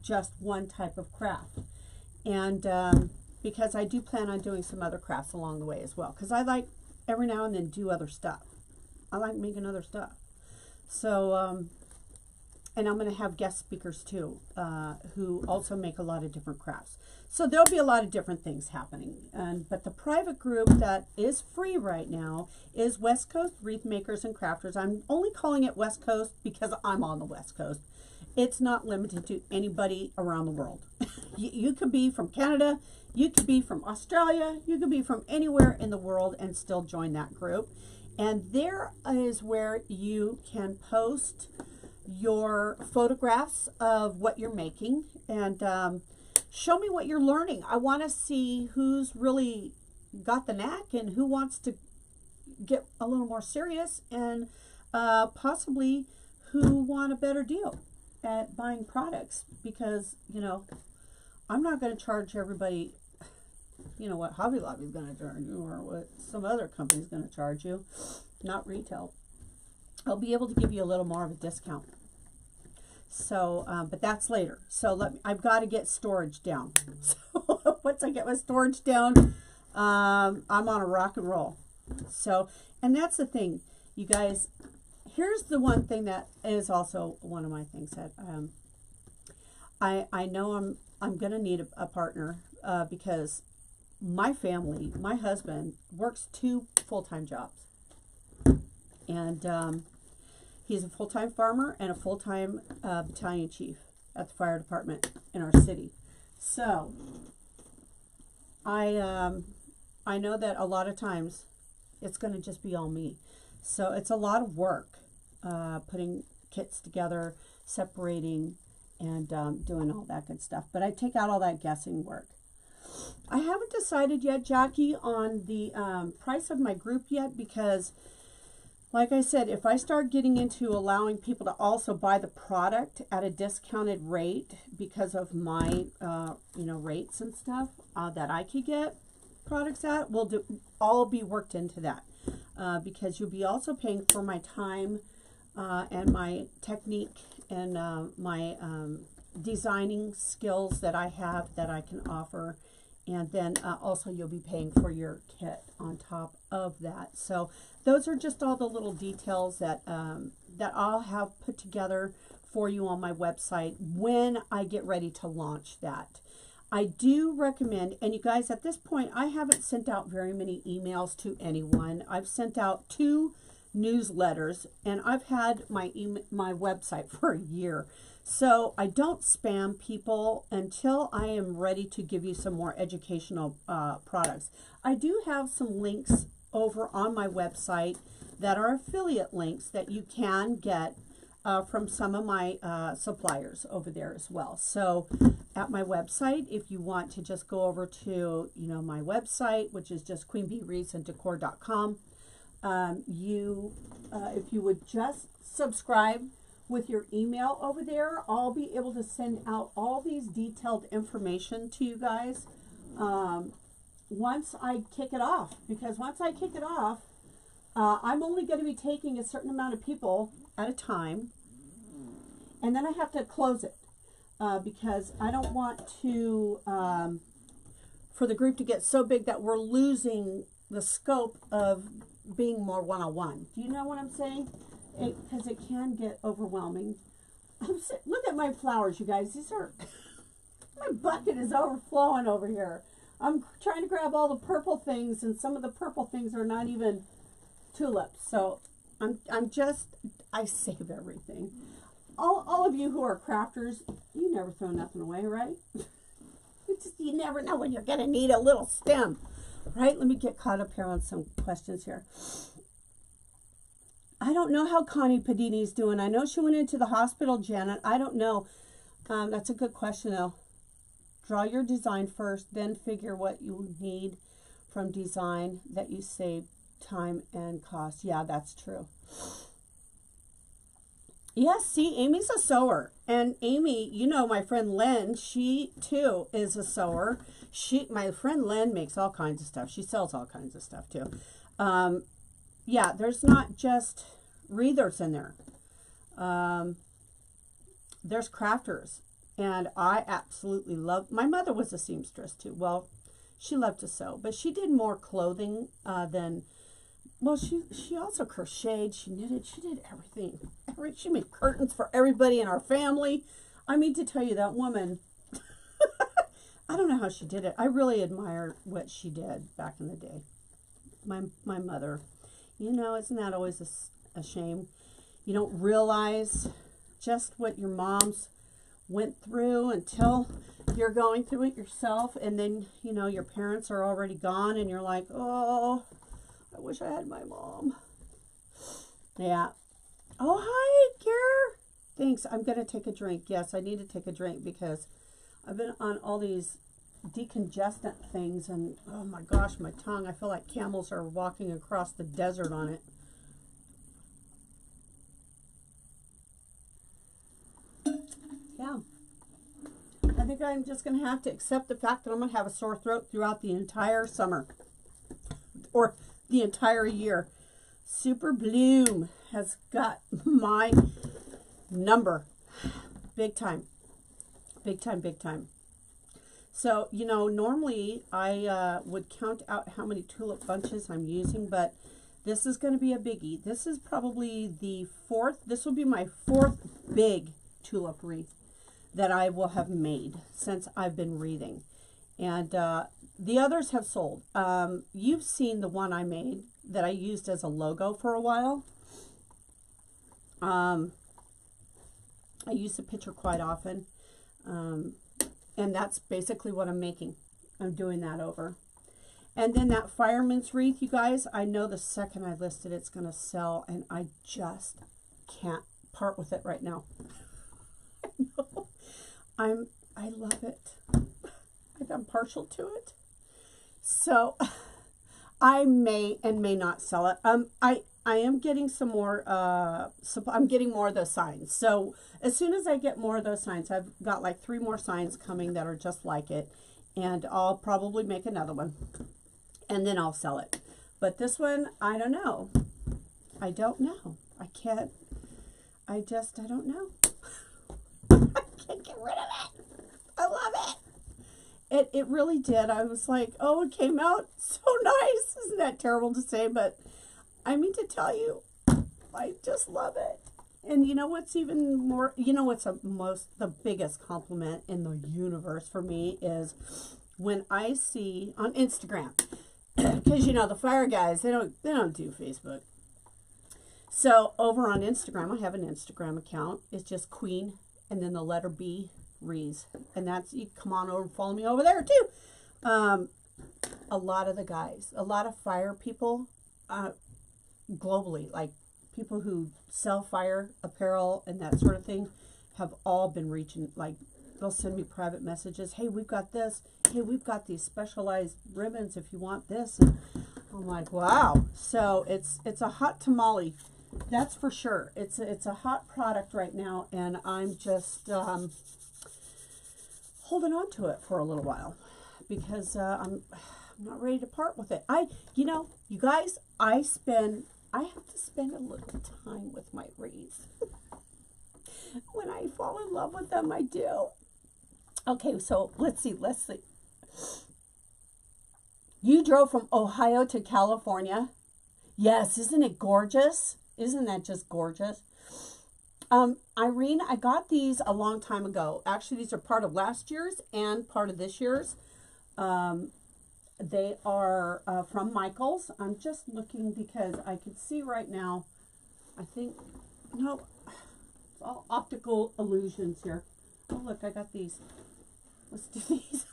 just one type of craft. And because I do plan on doing some other crafts along the way as well, because I like every now and then do other stuff. I like making other stuff. So, and I'm going to have guest speakers too, who also make a lot of different crafts. So there'll be a lot of different things happening. But the private group that is free right now is West Coast Wreath Makers and Crafters. I'm only calling it West Coast because I'm on the West Coast. It's not limited to anybody around the world. You could be from Canada, you could be from Australia, you could be from anywhere in the world and still join that group. And there is where you can post your photographs of what you're making, and show me what you're learning. I want to see who's really got the knack and who wants to get a little more serious, and possibly who want a better deal at buying products, because, you know, I'm not going to charge everybody, you know, what Hobby Lobby is going to charge you or what some other company is going to charge you, not retail. I'll be able to give you a little more of a discount. So, but that's later. So I've got to get storage down. So once I get my storage down, I'm on a rock and roll. So, and that's the thing, you guys. Here's the one thing that is also one of my things that I know I'm gonna need a partner, because my family, my husband works 2 full-time jobs, and he's a full-time farmer and a full-time battalion chief at the fire department in our city. So I know that a lot of times it's going to just be all me. So it's a lot of work, putting kits together, separating, and doing all that good stuff. But I take out all that guessing work. I haven't decided yet, Jackie, on the price of my group yet, because like I said, if I start getting into allowing people to also buy the product at a discounted rate because of my, you know, rates and stuff that I could get products at, will all be worked into that. Because you'll be also paying for my time and my technique and my designing skills that I have that I can offer. And then also you'll be paying for your kit on top of that. So those are just all the little details that that I'll have put together for you on my website when I get ready to launch that. I do recommend, and you guys, at this point, I haven't sent out very many emails to anyone. I've sent out 2 newsletters, and I've had my website for a year. So I don't spam people until I am ready to give you some more educational products. I do have some links over on my website that are affiliate links that you can get from some of my suppliers over there as well. So at my website, if you want to just go over to, you know, my website, which is just queenbeewreathsandecor.com, if you would just subscribe with your email over there, I'll be able to send out all these detailed information to you guys once I kick it off. Because once I kick it off, I'm only going to be taking a certain amount of people at a time, and then I have to close it because I don't want to for the group to get so big that we're losing the scope of being more one-on-one. Do you know what I'm saying? Because it can get overwhelming. Look at my flowers, you guys. These are, my bucket is overflowing over here. I'm trying to grab all the purple things, and some of the purple things are not even tulips. So I save everything. All of you who are crafters, you never throw nothing away, right? You never know when you're going to need a little stem, right? Let me get caught up here on some questions here. I don't know how Connie Padini's doing. I know she went into the hospital, Janet. I don't know. That's a good question, though. Draw your design first, then figure what you need from design that you save time and cost. Yeah, that's true. Yes, see, Amy's a sewer. And Amy, you know my friend Len, she too is a sewer. My friend Len makes all kinds of stuff. She sells all kinds of stuff too. Yeah, there's not just wreathers in there. There's crafters. And I absolutely love, my mother was a seamstress too. Well, she loved to sew, but she did more clothing than, well, she also crocheted, she knitted, she did everything. She made curtains for everybody in our family. I mean, to tell you, that woman, I don't know how she did it. I really admire what she did back in the day. My mother, you know, isn't that always a shame? You don't realize just what your moms went through until you're going through it yourself, and then, you know, your parents are already gone, and you're like, oh, I wish I had my mom. Yeah. Oh, hi, Kier. Thanks. I'm going to take a drink. Yes, I need to take a drink because I've been on all these decongestant things, and oh my gosh, my tongue, I feel like camels are walking across the desert on it. Yeah. I think I'm just going to have to accept the fact that I'm going to have a sore throat throughout the entire summer. Or the entire year. Super Bloom has got my number. Big time. Big time, big time. So, you know, normally I would count out how many tulip bunches I'm using, but this is going to be a biggie. This is probably the this will be my 4th big tulip wreath that I will have made since I've been wreathing. And the others have sold. You've seen the one I made that I used as a logo for a while. I use the picture quite often. And that's basically what I'm making. I'm doing that over. And then that fireman's wreath, you guys, I know the second I list it, it's going to sell, and I just can't part with it right now. I know. I love it. I'm partial to it. So I may and may not sell it. I am getting some more, I'm getting more of those signs. So as soon as I get more of those signs, I've got like 3 more signs coming that are just like it. And I'll probably make another one. And then I'll sell it. But this one, I don't know. I don't know. I can't, I don't know. I can't get rid of it. I love it. It really did. I was like, oh, it came out so nice. Isn't that terrible to say? But I mean to tell you, I just love it. And you know what's even more, you know what's the biggest compliment in the universe for me is when I see on Instagram, because you know the fire guys, they don't do Facebook. So over on Instagram, I have an Instagram account. It's just Queen and then the letter B, Wreath. And that's, you come on over and follow me over there too. A lot of the guys, a lot of fire people, globally, like people who sell fire apparel and that sort of thing, have all been reaching, like they'll send me private messages. Hey, we've got this. Hey, we've got these specialized ribbons if you want this. And I'm like, wow. So it's a hot tamale. That's for sure. It's a hot product right now, and I'm just holding on to it for a little while because I'm not ready to part with it. You know, you guys, I have to spend a little time with my Wreath. When I fall in love with them, I do. Okay, so let's see. You drove from Ohio to California. Yes, isn't it gorgeous? Isn't that just gorgeous? Irene, I got these a long time ago. Actually, these are part of last year's and part of this year's. They are from Michaels. I'm just looking because I can see right now, I think, no, it's all optical illusions here. Oh, look, I got these. Let's do these.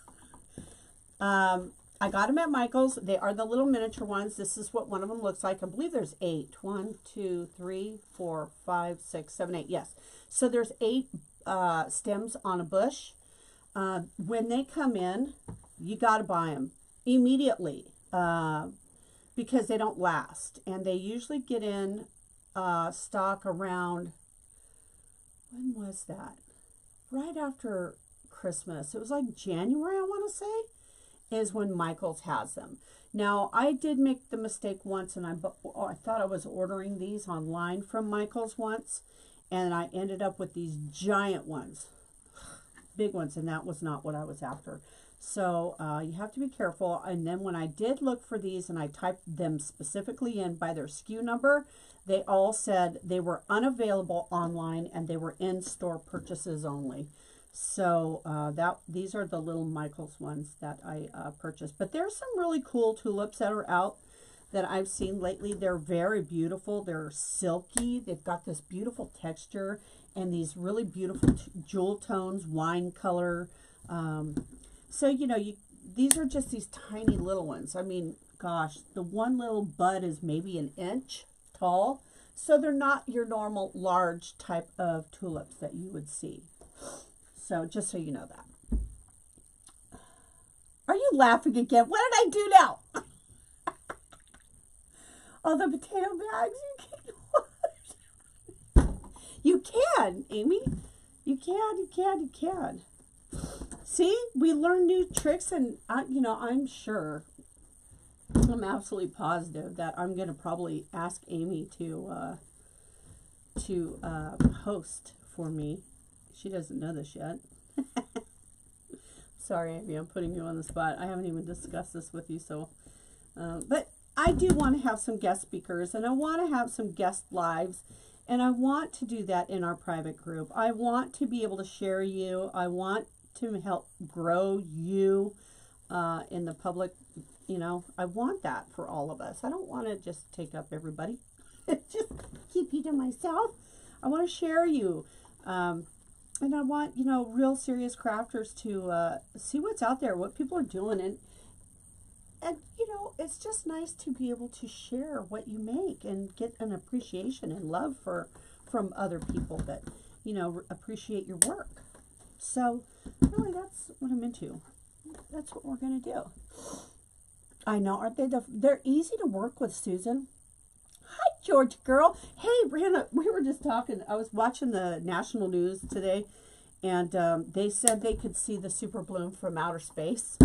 I got them at Michaels. They are the little miniature ones. This is what one of them looks like. I believe there's 8. 1, 2, 3, 4, 5, 6, 7, 8. Yes. So there's 8 stems on a bush. When they come in, you got to buy them immediately because they don't last. And they usually get in stock around, when was that? Right after Christmas. It was like January, I want to say, is when Michaels has them. Now, I did make the mistake once, and I thought I was ordering these online from Michaels once, and I ended up with these giant ones, big ones, and that was not what I was after. So you have to be careful. And then when I did look for these and I typed them specifically in by their SKU number, they all said they were unavailable online and they were in-store purchases only. So these are the little Michaels ones that I purchased. But there's some really cool tulips that are out that I've seen lately. They're very beautiful. They're silky. They've got this beautiful texture and these really beautiful jewel tones, wine color. So, you know, these are just these tiny little ones. I mean, gosh, the one little bud is maybe an inch tall. So they're not your normal large type of tulips that you would see. So just so you know that. Are you laughing again? What did I do now? Oh, the potato bags. You can, Amy. You can. See, we learn new tricks, and you know, I'm sure, I'm absolutely positive that I'm going to probably ask Amy to host for me. She doesn't know this yet. Sorry, Amy, I'm putting you on the spot. I haven't even discussed this with you, so. But I do want to have some guest speakers, and I want to have some guest lives, and I want to do that in our private group. I want to be able to share you. I want to help grow you in the public. You know, I want that for all of us. I don't want to just take up everybody. Just keep you to myself. I want to share you. And I want, you know, real serious crafters to see what's out there, what people are doing. And, you know, it's just nice to be able to share what you make and get an appreciation and love from other people that, you know, appreciate your work. So, really, that's what I'm into. That's what we're going to do. I know, aren't they? They're easy to work with, Susan. Hi, George girl. Hey, Brianna, we were just talking. I was watching the national news today, and they said they could see the super bloom from outer space.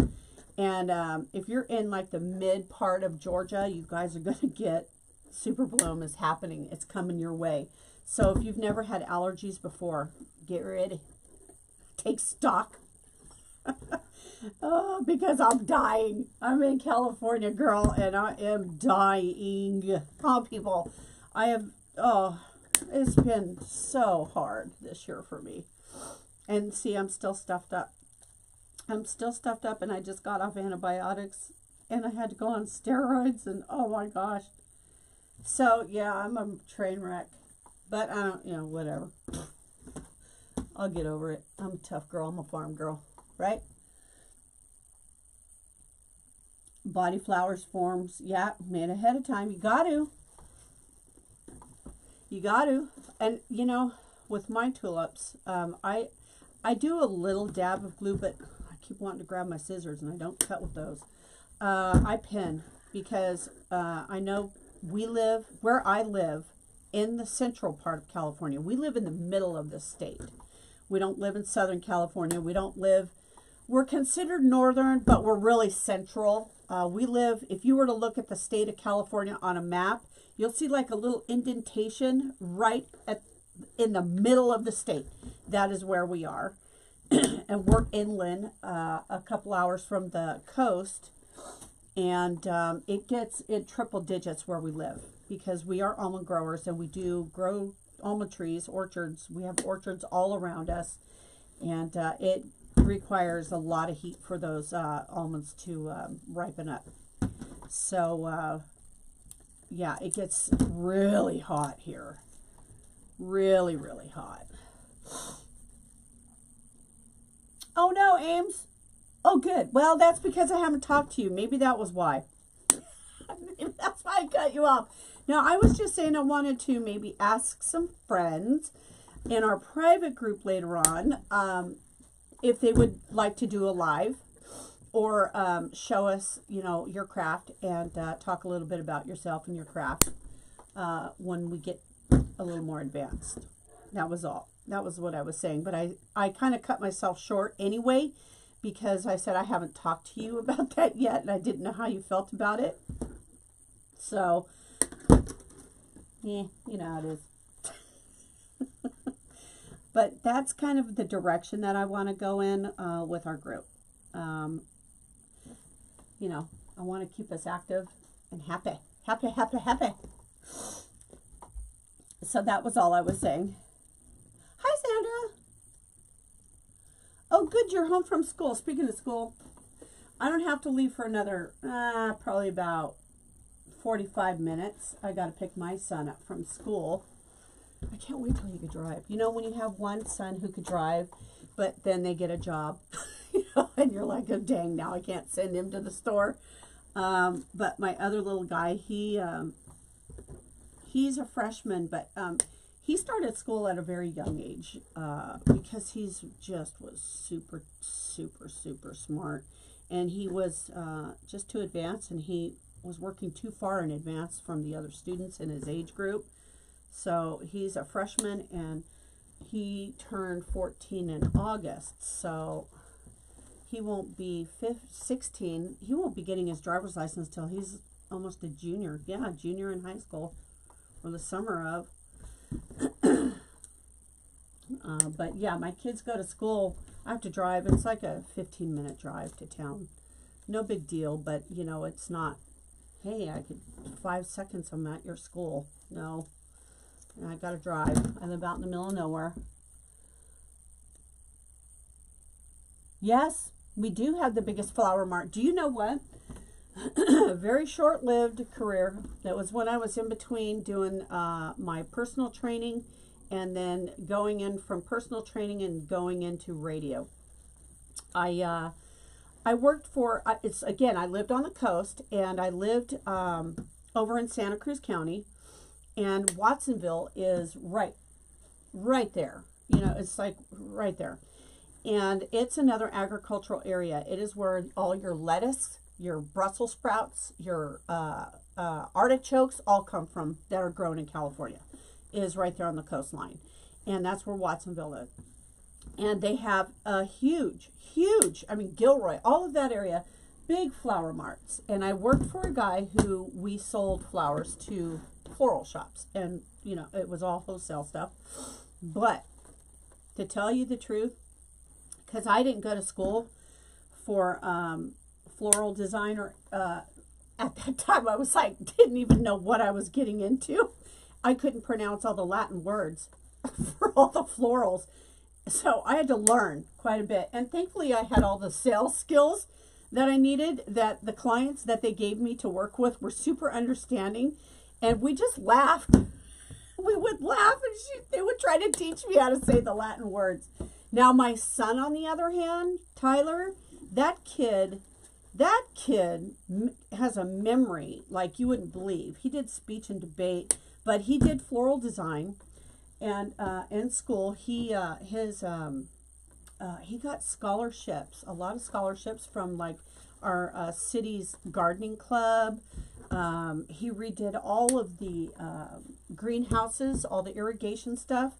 And if you're in like the mid part of Georgia, you guys are going to get super bloom is happening. It's coming your way. So if you've never had allergies before, get ready. Take stock. Oh, because I'm dying. I'm in California, girl, and I am dying. Oh, people, it's been so hard this year for me. And see, I'm still stuffed up. I'm still stuffed up, and I just got off antibiotics, and I had to go on steroids, and oh my gosh. So, yeah, I'm a train wreck. But I don't, whatever. I'll get over it. I'm a tough girl. I'm a farm girl, right? Body flowers forms, yeah, made ahead of time. You got to. You got to. And, with my tulips, I do a little dab of glue, but I keep wanting to grab my scissors, and I don't cut with those. I pin because I know where I live in the central part of California. We live in the middle of the state. We don't live in Southern California. We're considered northern, but we're really central. We live, if you were to look at the state of California on a map, you'll see like a little indentation right in the middle of the state. That is where we are. And we're inland, a couple hours from the coast. And it gets in triple digits where we live because we are almond growers, and we do grow almond trees, orchards. We have orchards all around us, and it requires a lot of heat for those almonds to ripen up. So yeah, it gets really hot here. Really, really hot. Oh no, Ames. Oh good. Well, that's because I haven't talked to you. Maybe that was why. Maybe that's why I cut you off. Now, I was just saying I wanted to maybe ask some friends in our private group later on if they would like to do a live or show us, your craft and talk a little bit about yourself and your craft when we get a little more advanced. That was all. That was what I was saying. But I kind of cut myself short anyway because I said I haven't talked to you about that yet, and I didn't know how you felt about it. So, yeah, you know how it is. But that's kind of the direction that I want to go in with our group. I want to keep us active and happy. Happy, happy, happy. So that was all I was saying. Hi, Sandra. Oh, good, you're home from school. Speaking of school, I don't have to leave for another, probably about 45 minutes. I got to pick my son up from school. I can't wait till he could drive. When you have one son who could drive, but then they get a job, and you're like, oh, dang, now I can't send him to the store. But my other little guy, he's a freshman, but he started school at a very young age because he's just was super, super, super smart. And he was just too advanced, and he was working too far in advance from the other students in his age group. So he's a freshman, and he turned 14 in August. So he won't be 16. He won't be getting his driver's license till he's almost a junior. Yeah, junior in high school, or the summer of. But yeah, my kids go to school. I have to drive. It's like a 15-minute drive to town. No big deal, but it's not, hey, I could 5 seconds I'm at your school. No. And I gotta drive. I live out in the middle of nowhere. Yes, we do have the biggest flower mart. Do you know what? A very short-lived career. That was when I was in between doing my personal training and then going in from personal training and going into radio. I worked for, I lived on the coast, and I lived over in Santa Cruz County, and Watsonville is right there. It's like right there. And it's another agricultural area. It is where all your lettuce, your Brussels sprouts, your artichokes all come from that are grown in California. It is right there on the coastline. And that's where Watsonville is. And they have a huge, I mean, Gilroy, all of that area, big flower marts. And I worked for a guy who we sold flowers to floral shops. And, you know, it was all wholesale stuff. But to tell you the truth, because I didn't go to school for floral design, or at that time I was like, didn't even know what I was getting into. I couldn't pronounce all the Latin words for all the florals. So I had to learn quite a bit. And thankfully I had all the sales skills that I needed, that the clients that they gave me to work with were super understanding. And we just laughed. We would laugh, and they would try to teach me how to say the Latin words. Now my son, on the other hand, Tyler, that kid has a memory like you wouldn't believe. He did speech and debate, but he did floral design. And in school, he got scholarships, a lot of scholarships from like our city's gardening club. He redid all of the greenhouses, all the irrigation stuff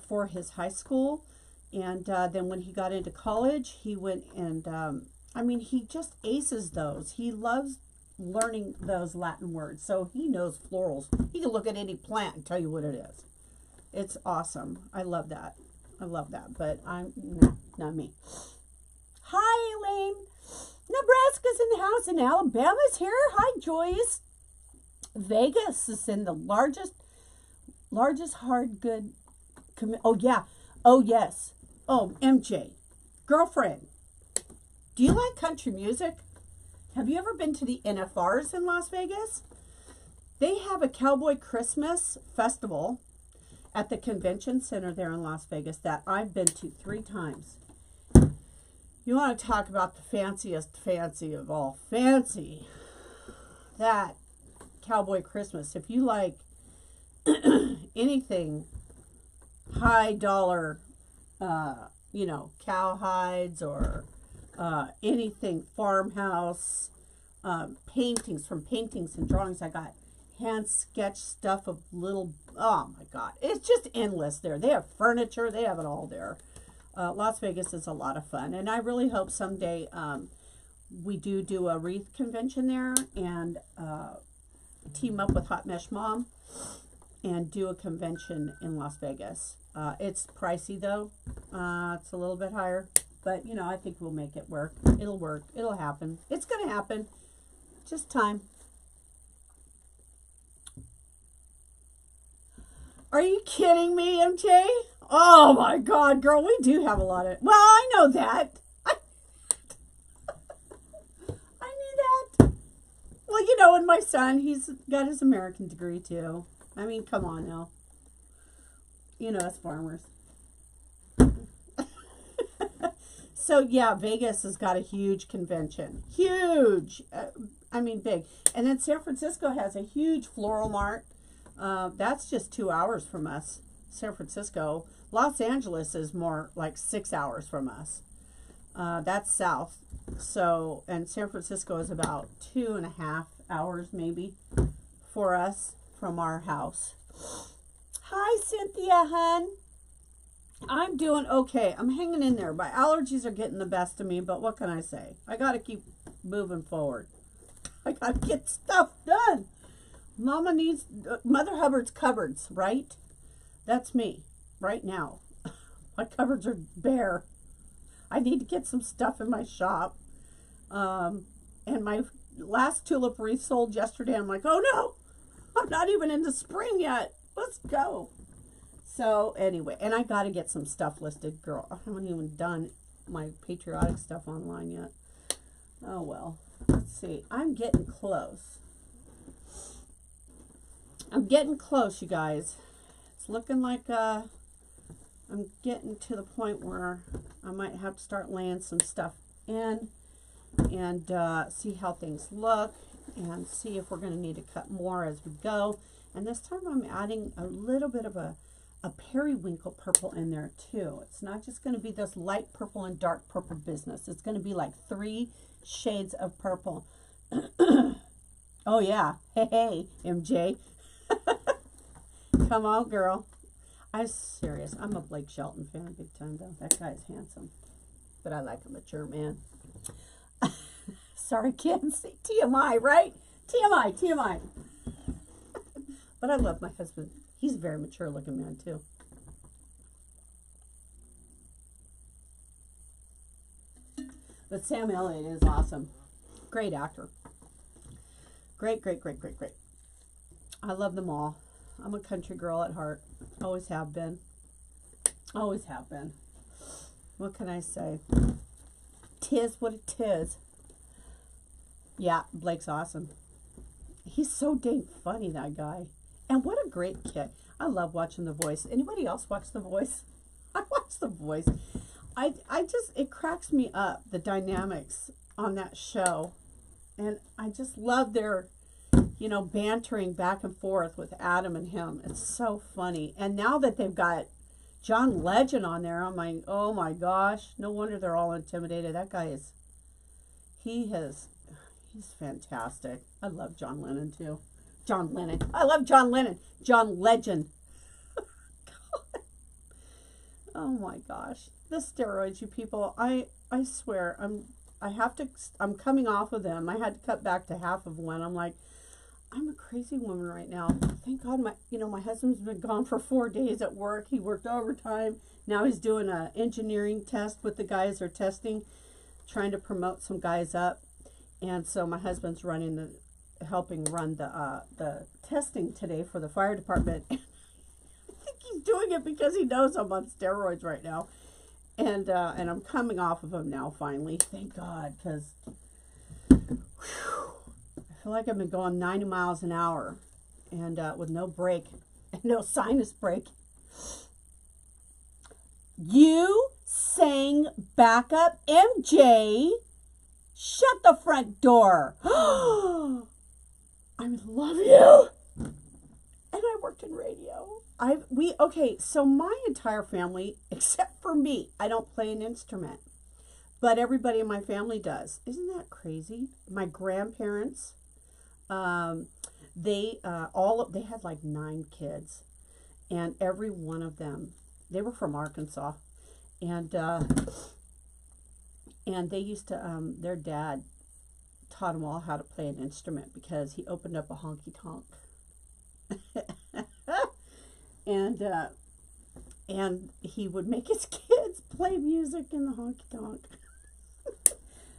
for his high school. And then when he got into college, he went and, I mean, he just aces those. He loves learning those Latin words. So he knows florals. He can look at any plant and tell you what it is. It's awesome. I love that. I love that. But not me. Hi, Elaine. Nebraska's in the house and Alabama's here. Hi, Joyce. Vegas is in the largest hard good. Oh, yeah. Oh, yes. Oh, MJ. Girlfriend. Do you like country music? Have you ever been to the NFRs in Las Vegas? They have a Cowboy Christmas festival at the convention center there in Las Vegas that I've been to 3 times. You want to talk about the fanciest fancy of all fancy. That Cowboy Christmas. If you like anything high dollar, you know, cowhides or anything farmhouse, paintings and drawings. I got hand sketch stuff of little, oh my God, it's just endless there. They have furniture, they have it all there. Las Vegas is a lot of fun, and I really hope someday we do a Wreath convention there, and team up with Hot Mesh Mom and do a convention in Las Vegas. It's pricey though. It's a little bit higher, but you know, I think we'll make it work. It'll work. It'll happen. It's going to happen. Just time. Are you kidding me, MJ? Oh my God, girl, we do have a lot of, well, I know that. I knew that. Well, you know, and my son, he's got his American degree too. I mean, come on now. You know, us farmers. So yeah, Vegas has got a huge convention. Huge. I mean, big. And then San Francisco has a huge floral mart. That's just 2 hours from us, San Francisco. Los Angeles is more like 6 hours from us. That's south. So, and San Francisco is about 2.5 hours maybe for us from our house. Hi, Cynthia, hun. I'm doing okay. I'm hanging in there. My allergies are getting the best of me, but what can I say? I got to keep moving forward. I got to get stuff done. Mama needs Mother Hubbard's cupboards, right? That's me right now. My cupboards are bare. I need to get some stuff in my shop. And my last tulip wreath sold yesterday. I'm like, oh no, I'm not even into spring yet. Let's go. So anyway, and I got to get some stuff listed, girl. I haven't even done my patriotic stuff online yet. Oh well, let's see. I'm getting close. I'm getting close, you guys. It's looking like I'm getting to the point where I might have to start laying some stuff in and see how things look and see if we're going to need to cut more as we go. And this time I'm adding a little bit of a a periwinkle purple in there too. It's not just going to be this light purple and dark purple business. It's going to be like 3 shades of purple. Oh yeah. Hey, MJ. Come on, girl. I'm serious. I'm a Blake Shelton fan big time though. That guy's handsome. But I like a mature man. Sorry, kids. TMI, right? TMI, TMI. But I love my husband. He's a very mature looking man too. But Sam Elliott is awesome. Great actor. Great, great, great, great, great. I love them all. I'm a country girl at heart. Always have been. Always have been. What can I say? 'Tis what it is. Yeah, Blake's awesome. He's so dang funny, that guy. And what a great kid. I love watching The Voice. Anybody else watch The Voice? I watch The Voice. I just, it cracks me up, the dynamics on that show. And I just love their, you know, bantering back and forth with Adam and him. It's so funny. And now that they've got John Legend on there, I'm like, oh my gosh, no wonder they're all intimidated. That guy is, he's fantastic. I love John Lennon too. John Lennon. I love John Lennon. John Legend. Oh my gosh. The steroids, you people. I swear, I'm coming off of them. I had to cut back to half of one. I'm like, I'm a crazy woman right now. Thank God my husband's been gone for 4 days at work. He worked overtime. Now he's doing an engineering test with the guys they're testing, trying to promote some guys up. And so my husband's helping run the testing today for the fire department. I think he's doing it because he knows I'm on steroids right now. And I'm coming off of them now finally. Thank God, because I feel like I've been going 90 miles an hour and with no break and no sinus break. You sang backup MJ. Shut the front door. I love you. And I worked in radio. Okay, so my entire family, except for me, I don't play an instrument. But everybody in my family does. Isn't that crazy? My grandparents, they had like 9 kids. And every one of them, they were from Arkansas. And they used to, their dad taught them all how to play an instrument because he opened up a honky-tonk. And he would make his kids play music in the honky-tonk.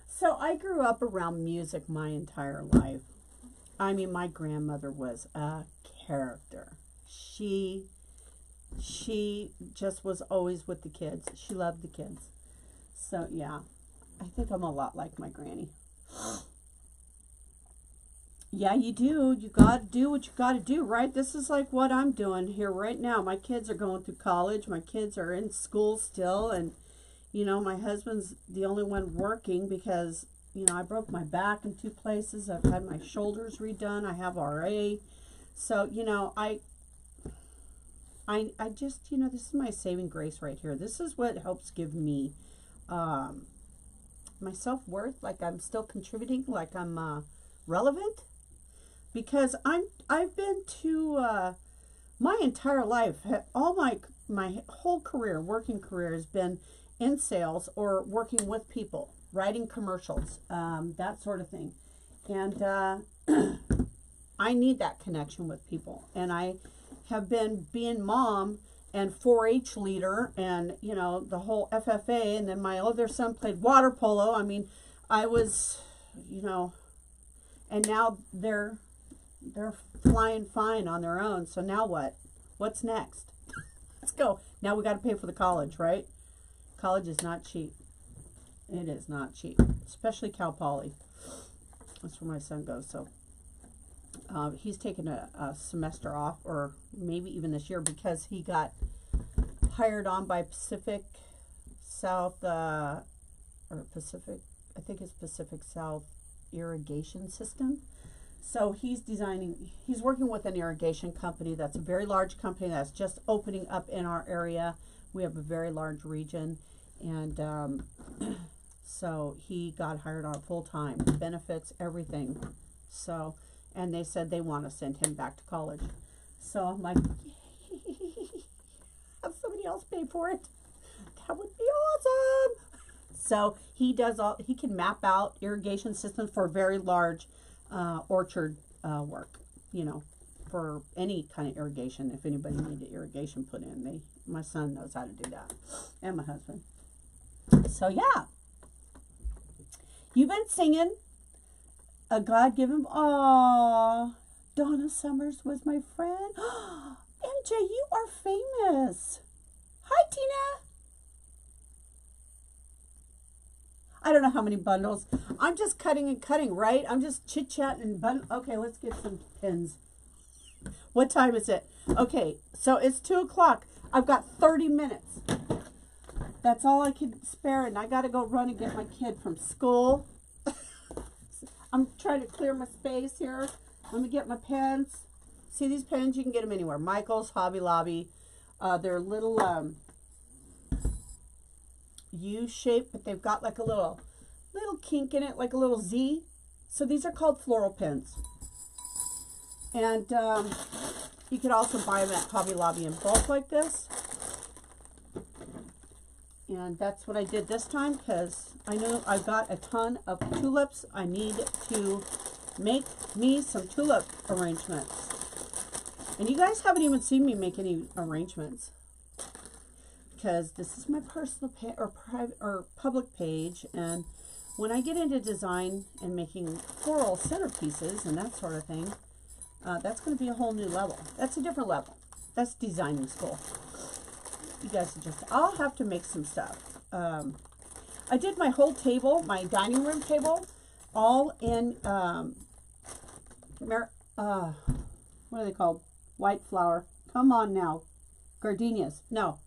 So I grew up around music my entire life. I mean, my grandmother was a character. She just was always with the kids. She loved the kids. So, yeah, I think I'm a lot like my granny. Yeah, you do. You got to do what you got to do, right? This is like what I'm doing here right now. My kids are going through college. My kids are in school still. And, you know, my husband's the only one working because, you know, I broke my back in 2 places. I've had my shoulders redone. I have RA. So, you know, I just, you know, this is my saving grace right here. This is what helps give me my self-worth, like I'm still contributing, like I'm relevant. Because I've been to my entire life, all my whole career, working career has been in sales or working with people, writing commercials, that sort of thing. And I need that connection with people. And I have been being mom and 4-H leader and, you know, the whole FFA. And then my other son played water polo. I mean, I was, you know, and now they're flying fine on their own. So now what? What's next? Let's go. Now we got to pay for the college, right? College is not cheap. It is not cheap, especially Cal Poly. That's where my son goes. So he's taken a semester off, or maybe even this year, because he got hired on by Pacific South, or Pacific, I think it's Pacific South Irrigation System. So he's working with an irrigation company that's a very large company that's just opening up in our area. We have a very large region, and so he got hired on full time, benefits, everything. So, and they said they want to send him back to college. So I'm like, have somebody else pay for it. That would be awesome. So he can map out irrigation systems for very large orchard work, you know, for any kind of irrigation. If anybody needed irrigation put in, my son knows how to do that, and my husband. So yeah, you've been singing a God-given. Aww, Donna Summers was my friend. MJ, you are famous. Hi, Tina. I don't know how many bundles. I'm just cutting and cutting, right? I'm just chit-chatting and bundle. Okay, let's get some pins. What time is it? Okay, so it's 2 o'clock. I've got 30 minutes. That's all I can spare, and I got to go run and get my kid from school. I'm trying to clear my space here. Let me get my pens. See these pens? You can get them anywhere. Michael's, Hobby Lobby. They're little U-shape, but they've got like a little kink in it, like a little Z. So these are called floral pens. And you could also buy them at Hobby Lobby in bulk like this. And that's what I did this time, because I know I've got a ton of tulips. I need to make me some tulip arrangements. And you guys haven't even seen me make any arrangements, because this is my personal or private or public page. And when I get into design and making floral centerpieces and that sort of thing, that's going to be a whole new level. That's a different level. That's designing school. You guys I'll have to make some stuff. I did my whole table, my dining room table, all in, what are they called? White flower. Come on now. Gardenias. No.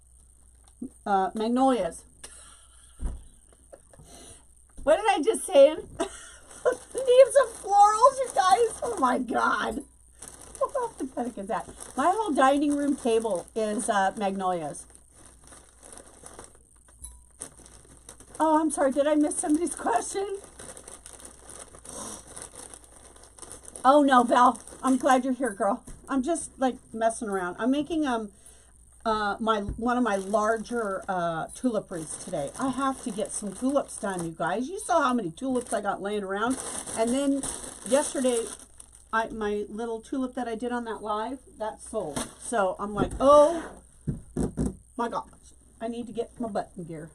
Magnolias. What did I just say? Names of florals, you guys. Oh my God. How pathetic is that? My whole dining room table is magnolias. Oh, I'm sorry. Did I miss somebody's question? Oh no, Val. I'm glad you're here, girl. I'm just like messing around. I'm making one of my larger tulip wreaths today. I have to get some tulips done, you guys. You saw how many tulips I got laying around. And then yesterday, my little tulip that I did on that live, that sold. So I'm like, oh my gosh, I need to get my butt in gear.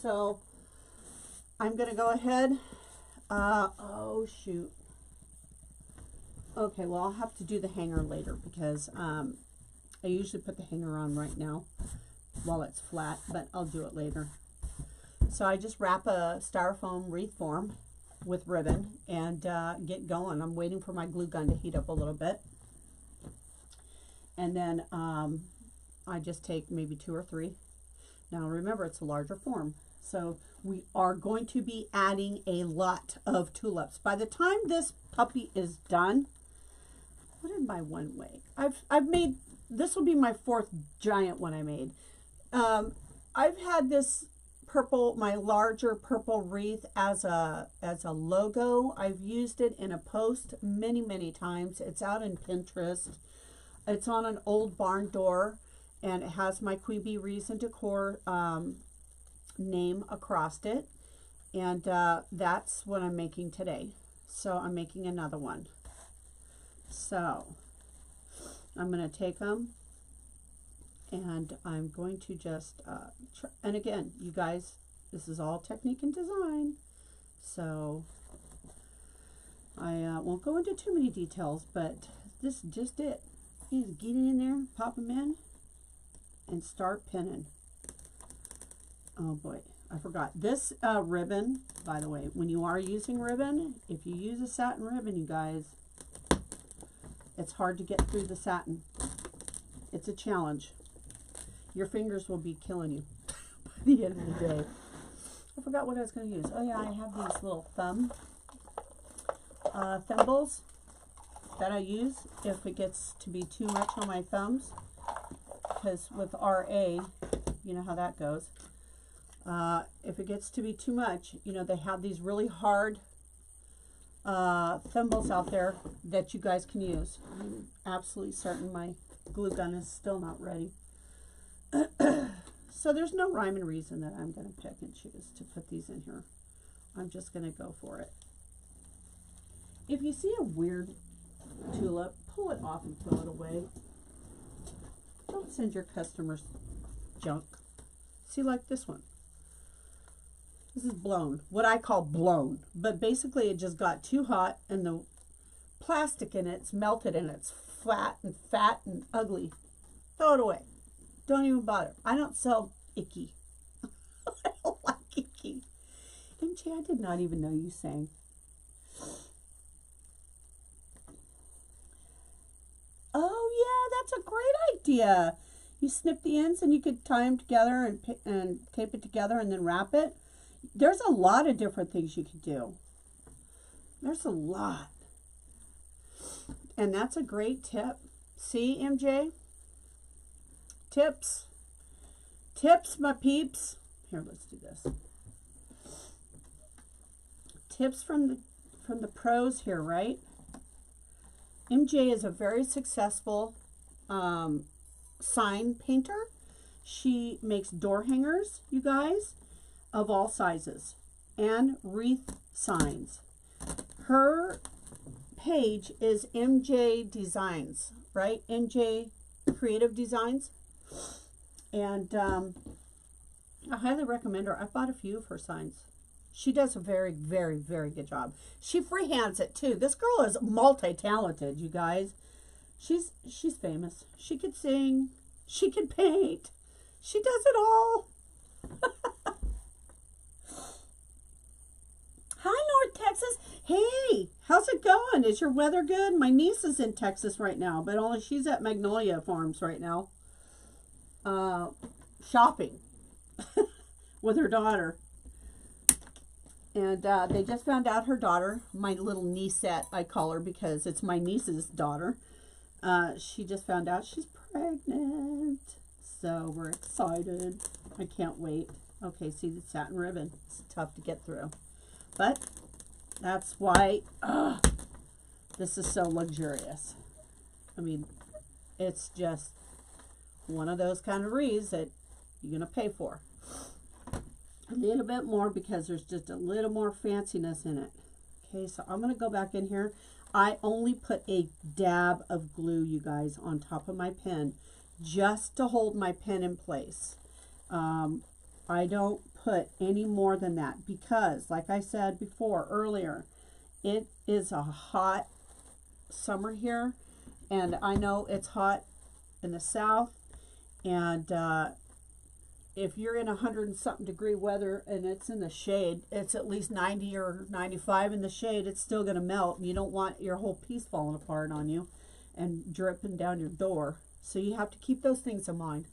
So I'm gonna go ahead. Oh shoot. Okay, well I'll have to do the hanger later, because I usually put the hanger on right now while it's flat, but I'll do it later. So I just wrap a styrofoam wreath form with ribbon and get going. I'm waiting for my glue gun to heat up a little bit. And then I just take maybe 2 or 3. Now remember, it's a larger form. So we are going to be adding a lot of tulips. By the time this puppy is done, what did my one weigh? I've made, this will be my 4th giant one I made. I've had this purple, my larger purple wreath as a logo. I've used it in a post many times. It's out in Pinterest. It's on an old barn door, and it has my Quibi Wreaths and Decor name across it. And that's what I'm making today. So I'm making another one. So I'm going to take them, and I'm going to just, and again, you guys, this is all technique and design, so I won't go into too many details, but this is just it. You just get in there, pop them in, and start pinning. Oh boy, I forgot. This ribbon, by the way, when you are using ribbon, if you use a satin ribbon, you guys, it's hard to get through the satin. It's a challenge. Your fingers will be killing you by the end of the day. I forgot what I was going to use. Oh yeah, I have these little thimbles. that I use if it gets to be too much on my thumbs, because with RA, you know how that goes. If it gets to be too much, you know, they have these really hard thimbles out there that you guys can use. I'm absolutely certain my glue gun is still not ready. So there's no rhyme and reason that I'm going to pick and choose to put these in here. I'm just going to go for it. If you see a weird tulip, pull it off and throw it away. Don't send your customers junk. See, like this one. This is blown, what I call blown, but basically it just got too hot and the plastic in it's melted and it's flat and fat and ugly. Throw it away. Don't even bother. I don't sell icky. I don't like icky. MJ, I did not even know you sang. Oh yeah, that's a great idea. You snip the ends and you could tie them together and tape it together and then wrap it. There's a lot of different things you could do. There's a lot. And that's a great tip. See, MJ? Tips. Tips, my peeps. Here, let's do this. Tips from the pros here, right? MJ is a very successful sign painter. She makes door hangers, you guys, of all sizes, and wreath signs. Her page is MJ Designs, right? MJ Creative Designs. And I highly recommend her. I bought a few of her signs. She does a very, very, very good job. She freehands it too. This girl is multi-talented, you guys. She's famous. She could sing. She could paint. She does it all. Hi, North Texas. Hey, how's it going? Is your weather good? My niece is in Texas right now, but only she's at Magnolia Farms right now, shopping with her daughter. And they just found out her daughter, my little niecette, I call her because it's my niece's daughter. She just found out she's pregnant. So we're excited. I can't wait. Okay, see the satin ribbon. It's tough to get through. But that's why this is so luxurious. I mean, it's just one of those kind of wreaths that you're going to pay for. A little bit more because there's just a little more fanciness in it. Okay, so I'm going to go back in here. I only put a dab of glue, you guys, on top of my pen just to hold my pen in place. I don't put any more than that because, like I said before, earlier, it is a hot summer here, and I know it's hot in the south, and if you're in 100 and something degree weather and it's in the shade, it's at least 90 or 95 in the shade, it's still going to melt, and you don't want your whole piece falling apart on you and dripping down your door. So you have to keep those things in mind,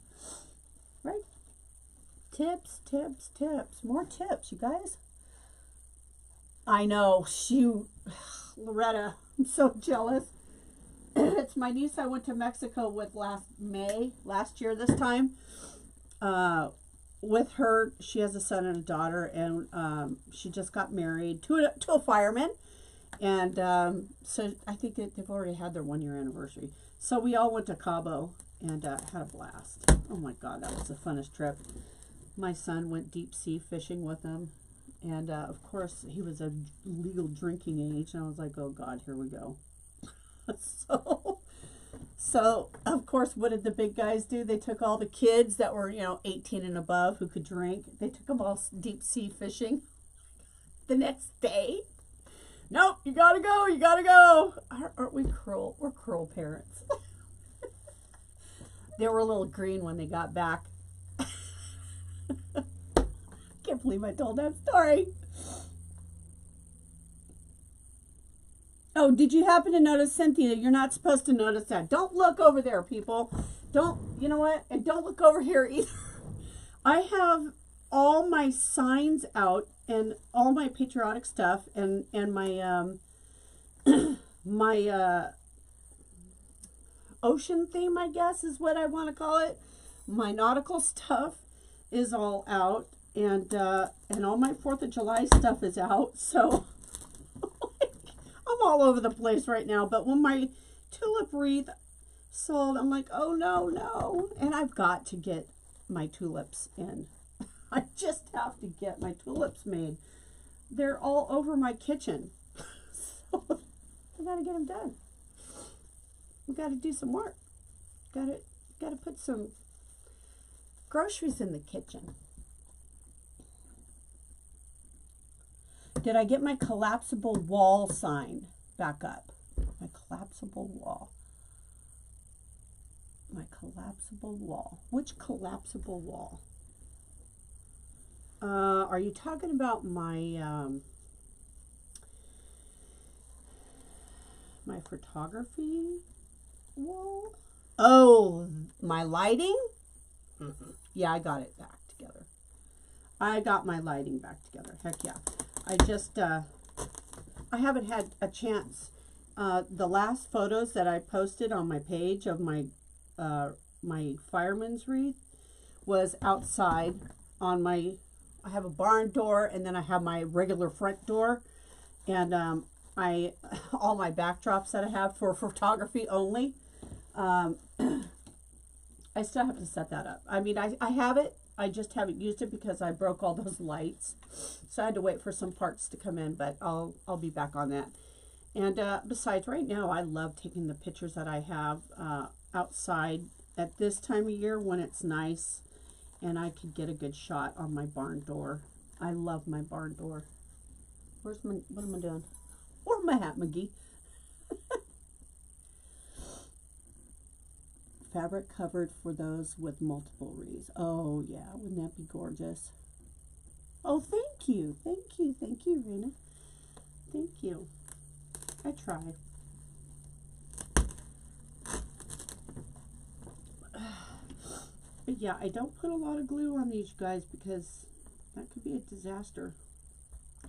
right? Tips, tips, tips. More tips, you guys. I know. Shoot. Loretta, I'm so jealous. It's my niece I went to Mexico with last year this time. With her, she has a son and a daughter, and she just got married to a fireman. And so I think they've already had their 1-year anniversary. So we all went to Cabo and had a blast. Oh my God, that was the funnest trip. My son went deep sea fishing with them. And of course, he was a legal drinking age. And I was like, oh God, here we go. So of course, what did the big guys do? They took all the kids that were, 18 and above who could drink. They took them all deep sea fishing the next day. Nope, you gotta go, you gotta go. Aren't we cruel? We're cruel parents. They were a little green when they got back. Can't believe I told that story. Oh, did you happen to notice, Cynthia? You're not supposed to notice that. Don't look over there, people. Don't, you know what? And don't look over here either. I have all my signs out and all my patriotic stuff and my my ocean theme, I guess is what I want to call it. My nautical stuff is all out, and all my 4th of July stuff is out. So I'm all over the place right now. But when my tulip wreath sold, I'm like, oh no, no. And I've got to get my tulips in. I just have to get my tulips made. They're all over my kitchen. So I gotta get them done. We gotta do some work. Gotta put some groceries in the kitchen. Did I get my collapsible wall sign back up? My collapsible wall. My collapsible wall. Which collapsible wall? Are you talking about my my photography wall? Oh, my lighting? Yeah, I got it back together. I got my lighting back together. Heck yeah. I just, I haven't had a chance. The last photos that I posted on my page of my, my fireman's wreath was outside on my, I have a barn door, and then I have my regular front door. And, all my backdrops that I have for photography only, I still have to set that up. I mean, I have it. I just haven't used it because I broke all those lights. So I had to wait for some parts to come in, but I'll be back on that. And besides, right now, I love taking the pictures that I have outside at this time of year when it's nice and I could get a good shot on my barn door. I love my barn door. Where's my, what am I doing? Or my hat, McGee. Fabric covered for those with multiple wreaths. Oh yeah, wouldn't that be gorgeous? Oh, thank you, thank you, thank you, Rena. Thank you. I try. But yeah, I don't put a lot of glue on these guys because that could be a disaster.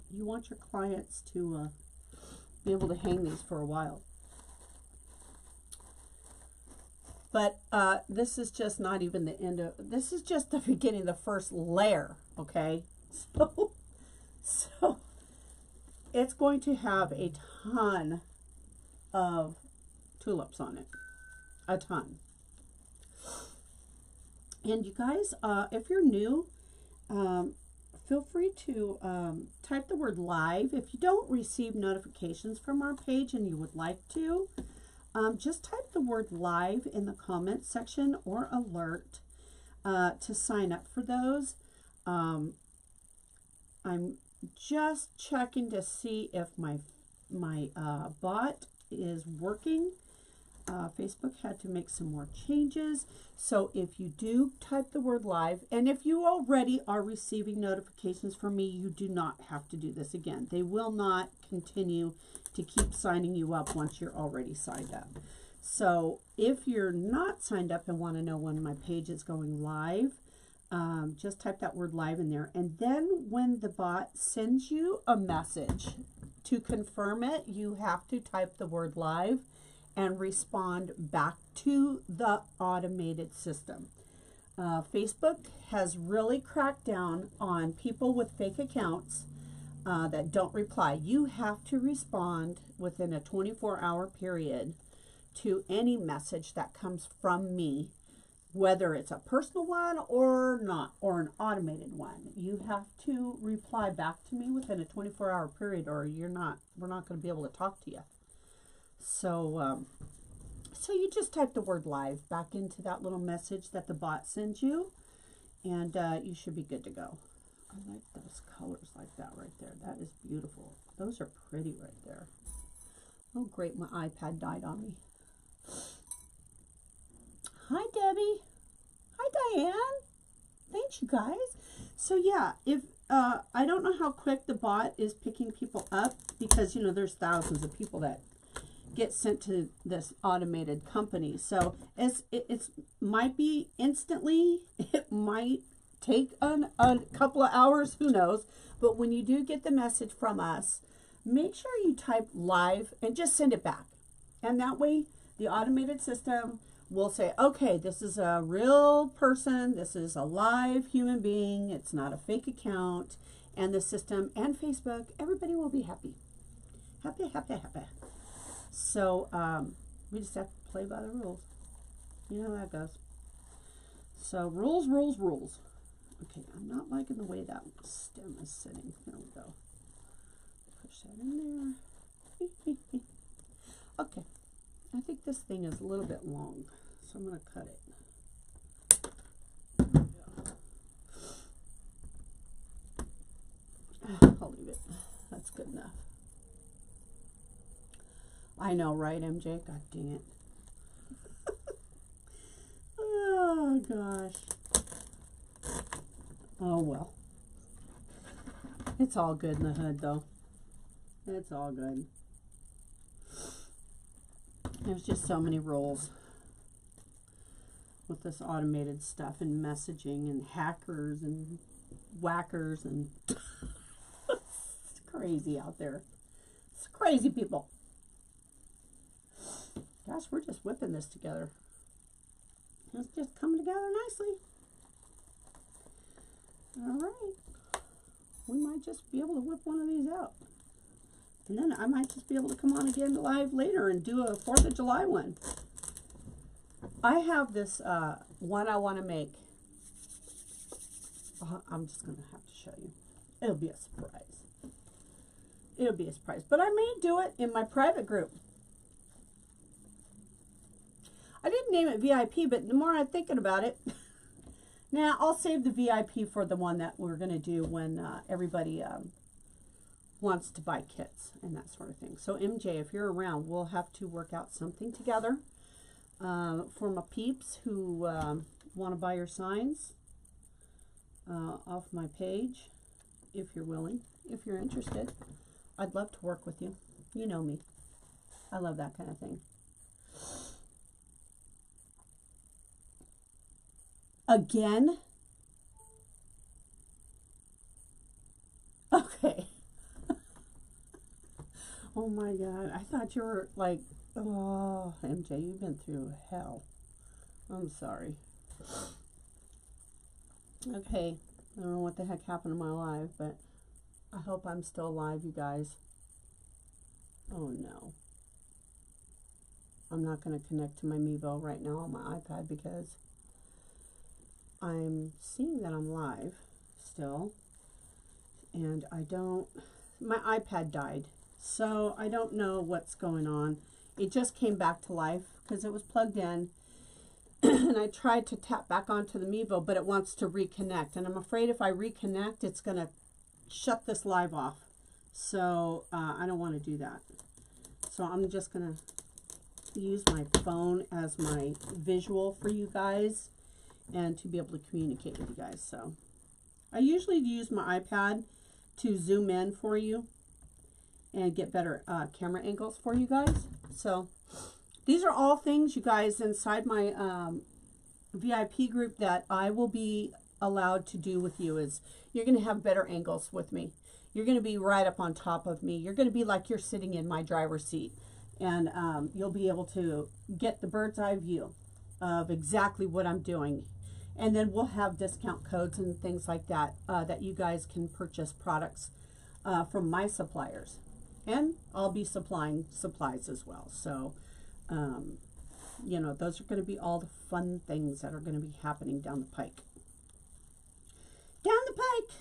You want your clients to be able to hang these for a while. But this is just not even the end of, this is just the beginning, the first layer, okay? So it's going to have a ton of tulips on it, a ton. And you guys, if you're new, feel free to type the word live. If you don't receive notifications from our page and you would like to, just type the word live in the comments section or alert to sign up for those. I'm just checking to see if my bot is working. Facebook had to make some more changes. So if you do type the word live, and if you already are receiving notifications from me, you do not have to do this again. They will not continue to keep signing you up once you're already signed up. So if you're not signed up and want to know when my page is going live, just type that word live in there. And then when the bot sends you a message to confirm it, you have to type the word live and respond back to the automated system. Facebook has really cracked down on people with fake accounts that don't reply. You have to respond within a 24-hour period to any message that comes from me, whether it's a personal one or not, or an automated one. You have to reply back to me within a 24-hour period, or we're not going to be able to talk to you. So, so you just type the word live back into that little message that the bot sends you, and you should be good to go. I like those colors like that right there. That is beautiful. Those are pretty right there. Oh, great. My iPad died on me. Hi, Debbie. Hi, Diane. Thanks, you guys. So, yeah, if I don't know how quick the bot is picking people up because, you know, there's thousands of people that get sent to this automated company. So it's might be instantly, it might take a couple of hours, who knows. But when you do get the message from us, make sure you type live and just send it back. And that way The automated system will say, okay, this is a real person, this is a live human being, it's not a fake account, and the system and Facebook, everybody will be happy. Happy, happy, happy. So we just have to play by the rules. You know how that goes. So rules, rules, rules. Okay, I'm not liking the way that stem is sitting. There we go. Push that in there. Okay, I think this thing is a little bit long, so I'm going to cut it. I'll leave it. That's good enough. I know, right, MJ? God dang it. Oh, gosh. Oh, well. It's all good in the hood, though. It's all good. There's just so many rules with this automated stuff and messaging and hackers and whackers and it's crazy out there. It's crazy, people. Gosh, we're just whipping this together. It's just coming together nicely. All right. We might just be able to whip one of these out. And then I might just be able to come on again live later and do a 4th of July one. I have this one I want to make. I'm just going to have to show you. It'll be a surprise. It'll be a surprise. But I may do it in my private group. I didn't name it VIP, but the more I'm thinking about it, now I'll save the VIP for the one that we're going to do when everybody wants to buy kits and that sort of thing. So MJ, if you're around, we'll have to work out something together for my peeps who want to buy your signs off my page, if you're willing, if you're interested. I'd love to work with you. You know me. I love that kind of thing. Again? Okay. Oh my God. I thought you were like, oh, MJ, you've been through hell. I'm sorry. Okay. I don't know what the heck happened in my life, but I hope I'm still alive, you guys. Oh no. I'm not going to connect to my Mevo right now on my iPad because I'm seeing that I'm live still, and I don't, my iPad died, so I don't know what's going on. It just came back to life because it was plugged in, and I tried to tap back onto the Mevo, but it wants to reconnect, and I'm afraid if I reconnect, it's going to shut this live off, so I don't want to do that. So I'm just going to use my phone as my visual for you guys and to be able to communicate with you guys. So I usually use my iPad to zoom in for you and get better camera angles for you guys. So these are all things, you guys, inside my VIP group that I will be allowed to do with you. Is you're going to have better angles with me. You're going to be right up on top of me. You're going to be like you're sitting in my driver's seat, and you'll be able to get the bird's eye view of exactly what I'm doing. And then we'll have discount codes and things like that that you guys can purchase products from my suppliers. And I'll be supplying supplies as well. So, you know, those are going to be all the fun things that are going to be happening down the pike. Down the pike!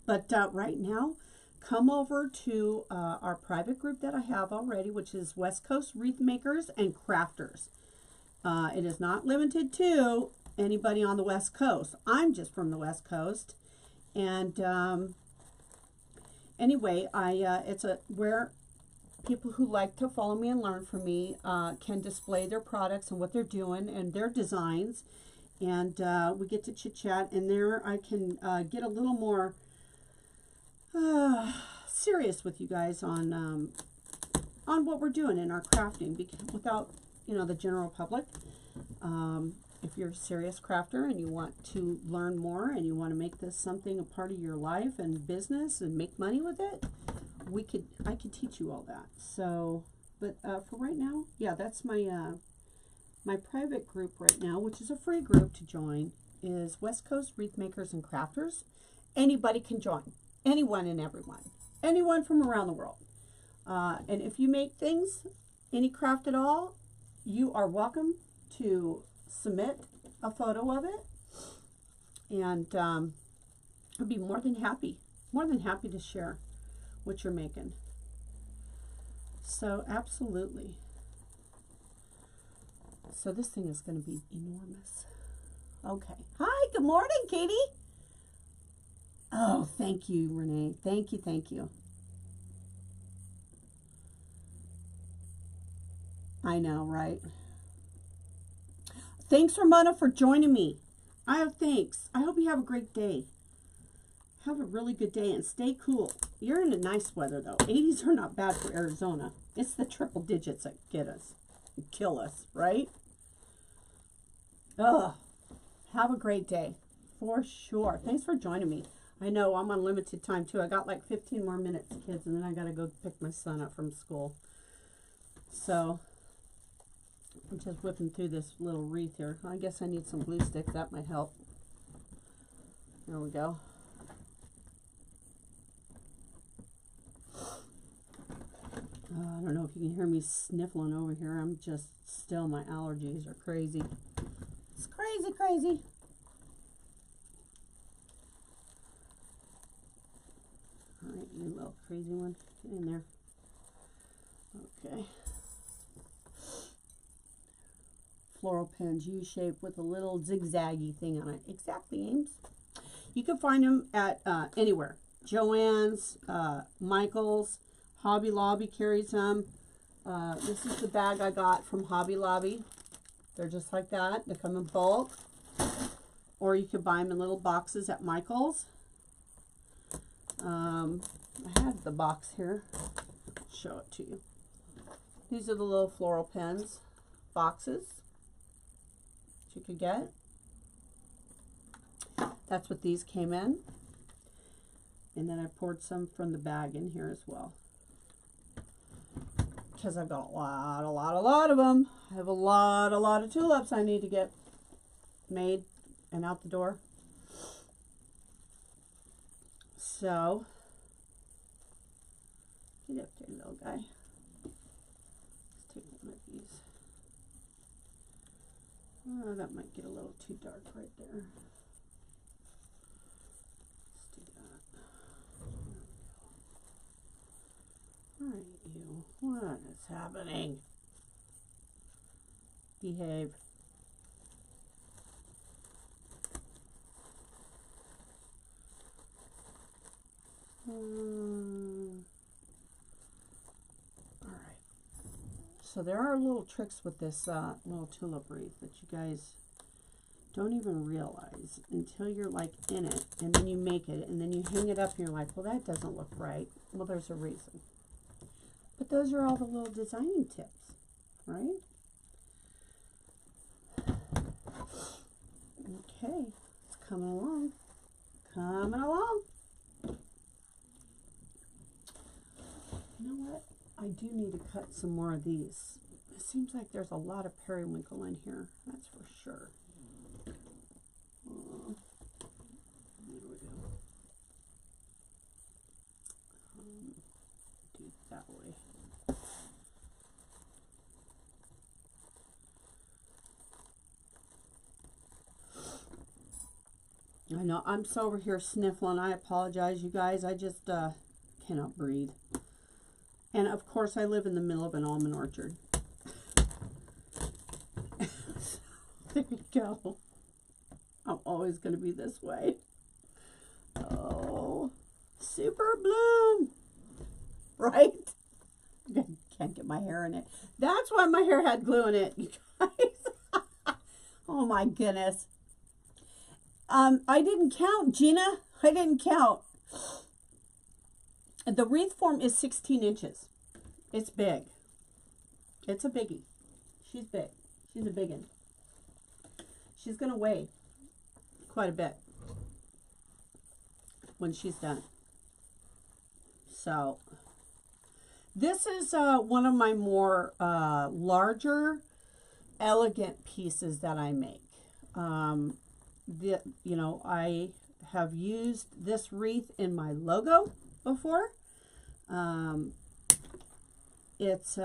But right now, come over to our private group that I have already, which is West Coast Wreath Makers and Crafters. It is not limited to anybody on the West Coast. I'm just from the West Coast, and anyway, it's where people who like to follow me and learn from me can display their products and what they're doing and their designs, and we get to chit chat, and there I can get a little more serious with you guys on what we're doing in our crafting, because without, you know, the general public. If you're a serious crafter and you want to learn more and you want to make this something a part of your life and business and make money with it, I could teach you all that. So But for right now, yeah, that's my my private group right now, which is a free group to join, is West Coast Wreath Makers and Crafters. Anybody can join. Anyone and everyone. Anyone from around the world. And if you make things, any craft at all, you are welcome to submit a photo of it. And I'd be more than happy to share what you're making. So absolutely. So this thing is going to be enormous. Okay. Hi, good morning, Katie. Oh, thank you, Renee. Thank you, thank you. I know, right? Thanks, Ramona, for joining me. Thanks. I hope you have a great day. Have a really good day and stay cool. You're in a nice weather, though. 80s are not bad for Arizona. It's the triple digits that get us and kill us, right? Ugh. Have a great day. For sure. Thanks for joining me. I know I'm on limited time, too. I got like 15 more minutes, kids, and then I got to go pick my son up from school. So I'm just whipping through this little wreath here. I guess I need some glue sticks. That might help. There we go. I don't know if you can hear me sniffling over here. I'm just still, my allergies are crazy. It's crazy, crazy. All right, you little crazy one. Get in there. Okay. Floral pens, U-shaped with a little zigzaggy thing on it. Exactly, Ames. You can find them at anywhere. Joann's, Michael's, Hobby Lobby carries them. This is the bag I got from Hobby Lobby. They're just like that. They come in bulk. Or you could buy them in little boxes at Michael's. I have the box here. I'll show it to you. These are the little floral pens boxes that you could get. That's what these came in. And then I poured some from the bag in here as well. Because I've got a lot of them. I have a lot of tulips I need to get made and out the door. So, get up there, little guy. Let's take one of these. Oh, that might get a little too dark right there. Let's do that. All right, you. What is happening? Behave. All right. So there are little tricks with this little tulip wreath that you guys don't even realize until you're like in it, and then you make it, and then you hang it up, and you're like, well, that doesn't look right. Well, there's a reason. But those are all the little designing tips, right? Okay, it's coming along. Coming along. You know what? I do need to cut some more of these. It seems like there's a lot of periwinkle in here. That's for sure. There we go. Do it that way. I know, I'm so over here sniffling. I apologize, you guys. I just cannot breathe. And of course, I live in the middle of an almond orchard. There you go. I'm always going to be this way. Oh, super bloom. Right? Can't get my hair in it. That's why my hair had glue in it, you guys. Oh my goodness. I didn't count, Gina. I didn't count. The wreath form is 16 inches. It's big. It's a biggie. She's big. She's a big one. She's going to weigh quite a bit when she's done. So, This is one of my more larger, elegant pieces that I make. You know, I have used this wreath in my logo before. It's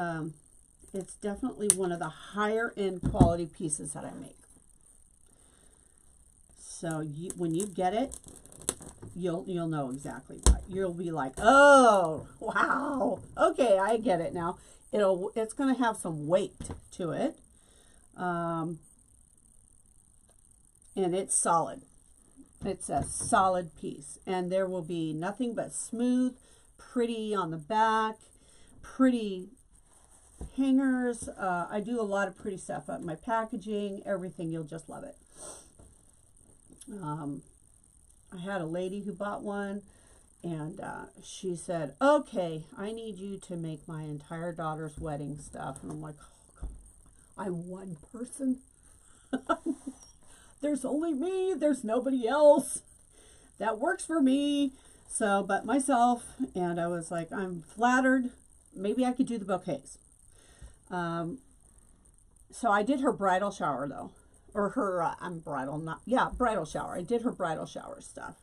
definitely one of the higher end quality pieces that I make. So when you get it, you'll know exactly what. You'll be like, oh wow, okay, I get it now. It's going to have some weight to it, and it's solid. It's a solid piece, and there will be nothing but smooth, pretty on the back, pretty hangers. I do a lot of pretty stuff on my packaging, everything. You'll just love it. I had a lady who bought one, and she said, okay, I need you to make my entire daughter's wedding stuff. And I'm like, oh, I'm one person. There's only me. There's nobody else that works for me. So, but myself, and I was like, I'm flattered. Maybe I could do the bouquets. So I did her bridal shower though, or her, bridal shower. I did her bridal shower stuff,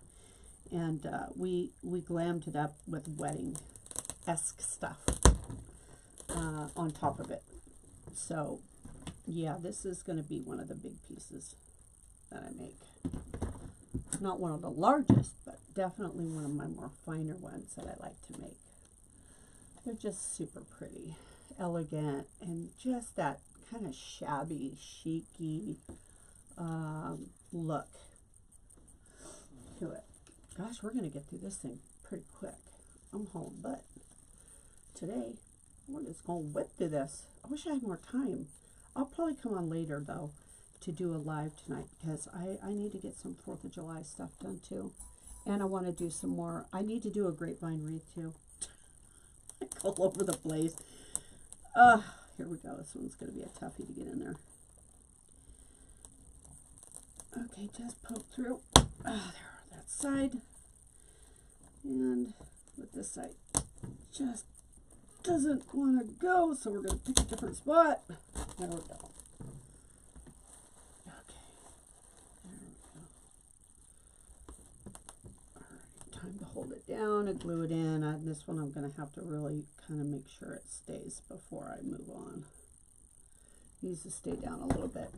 and we glammed it up with wedding-esque stuff on top of it. So yeah, this is going to be one of the big pieces that I make. Not one of the largest, but definitely one of my more finer ones that I like to make. They're just super pretty, elegant, and just that kind of shabby, chic-y look to it. Gosh, we're going to get through this thing pretty quick. I'm home, but today we're just going to whip through this. I wish I had more time. I'll probably come on later, though, to do a live tonight, because I need to get some 4th of July stuff done, too. And I want to do some more. I need to do a grapevine wreath, too. All over the place. Here we go. This one's going to be a toughie to get in there. Okay, just poke through. There, that side. And with this side, just doesn't want to go, so we're going to pick a different spot. There we go. Okay. There we go. Alright, time to hold it down and glue it in. This one I'm going to have to really kind of make sure it stays before I move on. Needs to stay down a little bit.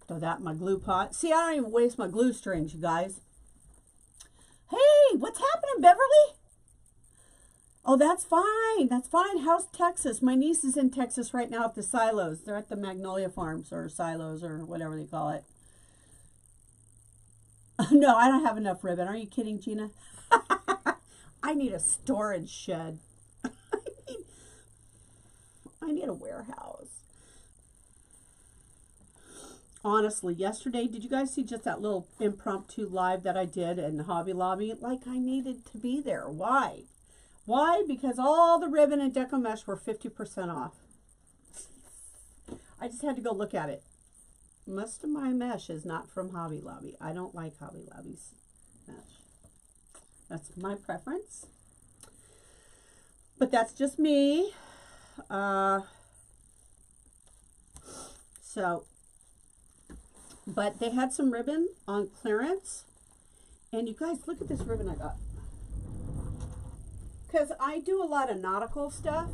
Throw that in my glue pot. See, I don't even waste my glue strings, you guys. Hey, what's happening, Beverly? Oh, that's fine. That's fine. How's Texas? My niece is in Texas right now at the silos. They're at the Magnolia Farms, or silos, or whatever they call it. No, I don't have enough ribbon. Are you kidding, Gina? I need a storage shed. I need a warehouse. Honestly, yesterday, did you guys see just that little impromptu live that I did in Hobby Lobby? Like, I needed to be there. Why? Why? Because all the ribbon and deco mesh were 50% off. I just had to go look at it. Most of my mesh is not from Hobby Lobby. I don't like Hobby Lobby's mesh. That's my preference. But that's just me. But they had some ribbon on clearance. And you guys, look at this ribbon I got. Because I do a lot of nautical stuff.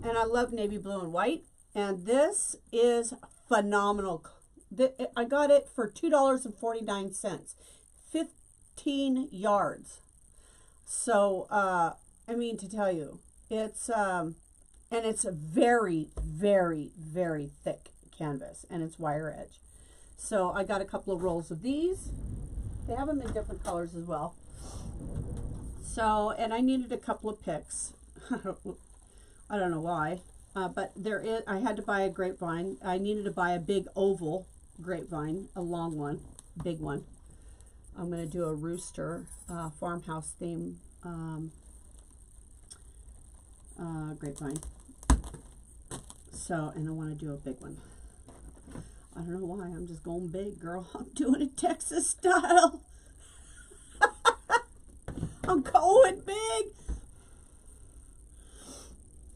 And I love navy blue and white. And this is phenomenal. I got it for $2.49. 15 yards. So, I mean, to tell you, it's, and it's a very, very, very thick canvas. And it's wire edge. So I got a couple of rolls of these. They have them in different colors as well. So, and I needed a couple of picks. I don't know why, but I had to buy a grapevine. I needed to buy a big oval grapevine, a long one, big one. I'm going to do a rooster farmhouse theme grapevine. So, and I want to do a big one. I don't know why. I'm just going big, girl. I'm doing it Texas style. I'm going big.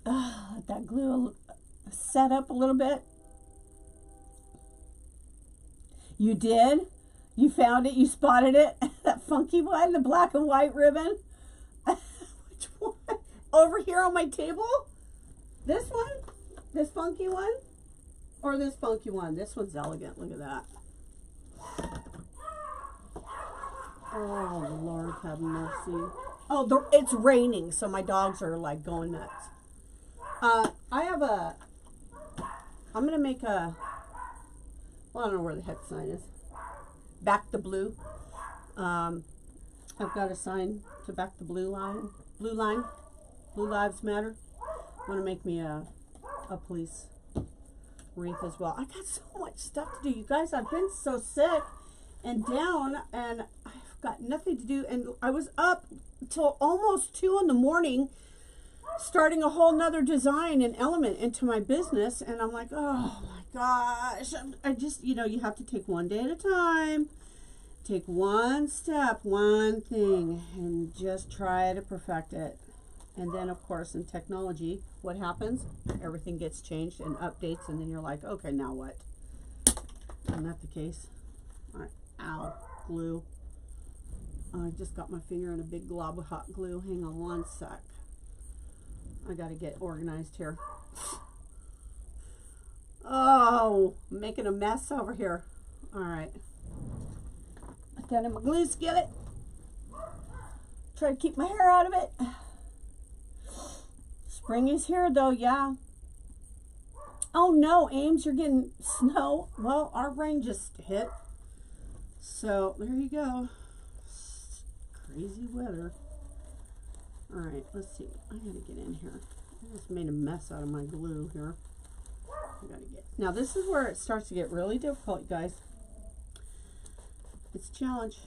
Let that glue set up a little bit. You did? You found it? You spotted it? That funky one, the black and white ribbon? Which one? Over here on my table? This one? This funky one? Or this funky one? This one's elegant. Look at that. Oh, Lord have mercy. Oh, it's raining, so my dogs are like going nuts. I'm going to make a, well, I don't know where the heck sign is. Back the Blue. I've got a sign to back the blue line. Blue Lives Matter. I want to make me a police wreath as well. I got so much stuff to do. You guys, I've been so sick and down, and I've got nothing to do. And I was up till almost 2 in the morning starting a whole nother design and element into my business. And I'm like, oh my gosh. I just, you know, you have to take one day at a time. Take one step, one thing, and just try to perfect it. And then, of course, in technology, what happens? Everything gets changed and updates, and then you're like, okay, now what? Isn't that the case? All right, ow, glue. I just got my finger in a big glob of hot glue. Hang on one sec. I got to get organized here. Oh, I'm making a mess over here. All right. Put that in my glue skillet. Try to keep my hair out of it. Spring is here though, yeah. Oh no, Ames, you're getting snow. Well, our rain just hit. So there you go. Crazy weather. All right, let's see. I gotta get in here. I just made a mess out of my glue here. I gotta get. Now this is where it starts to get really difficult, you guys. It's a challenge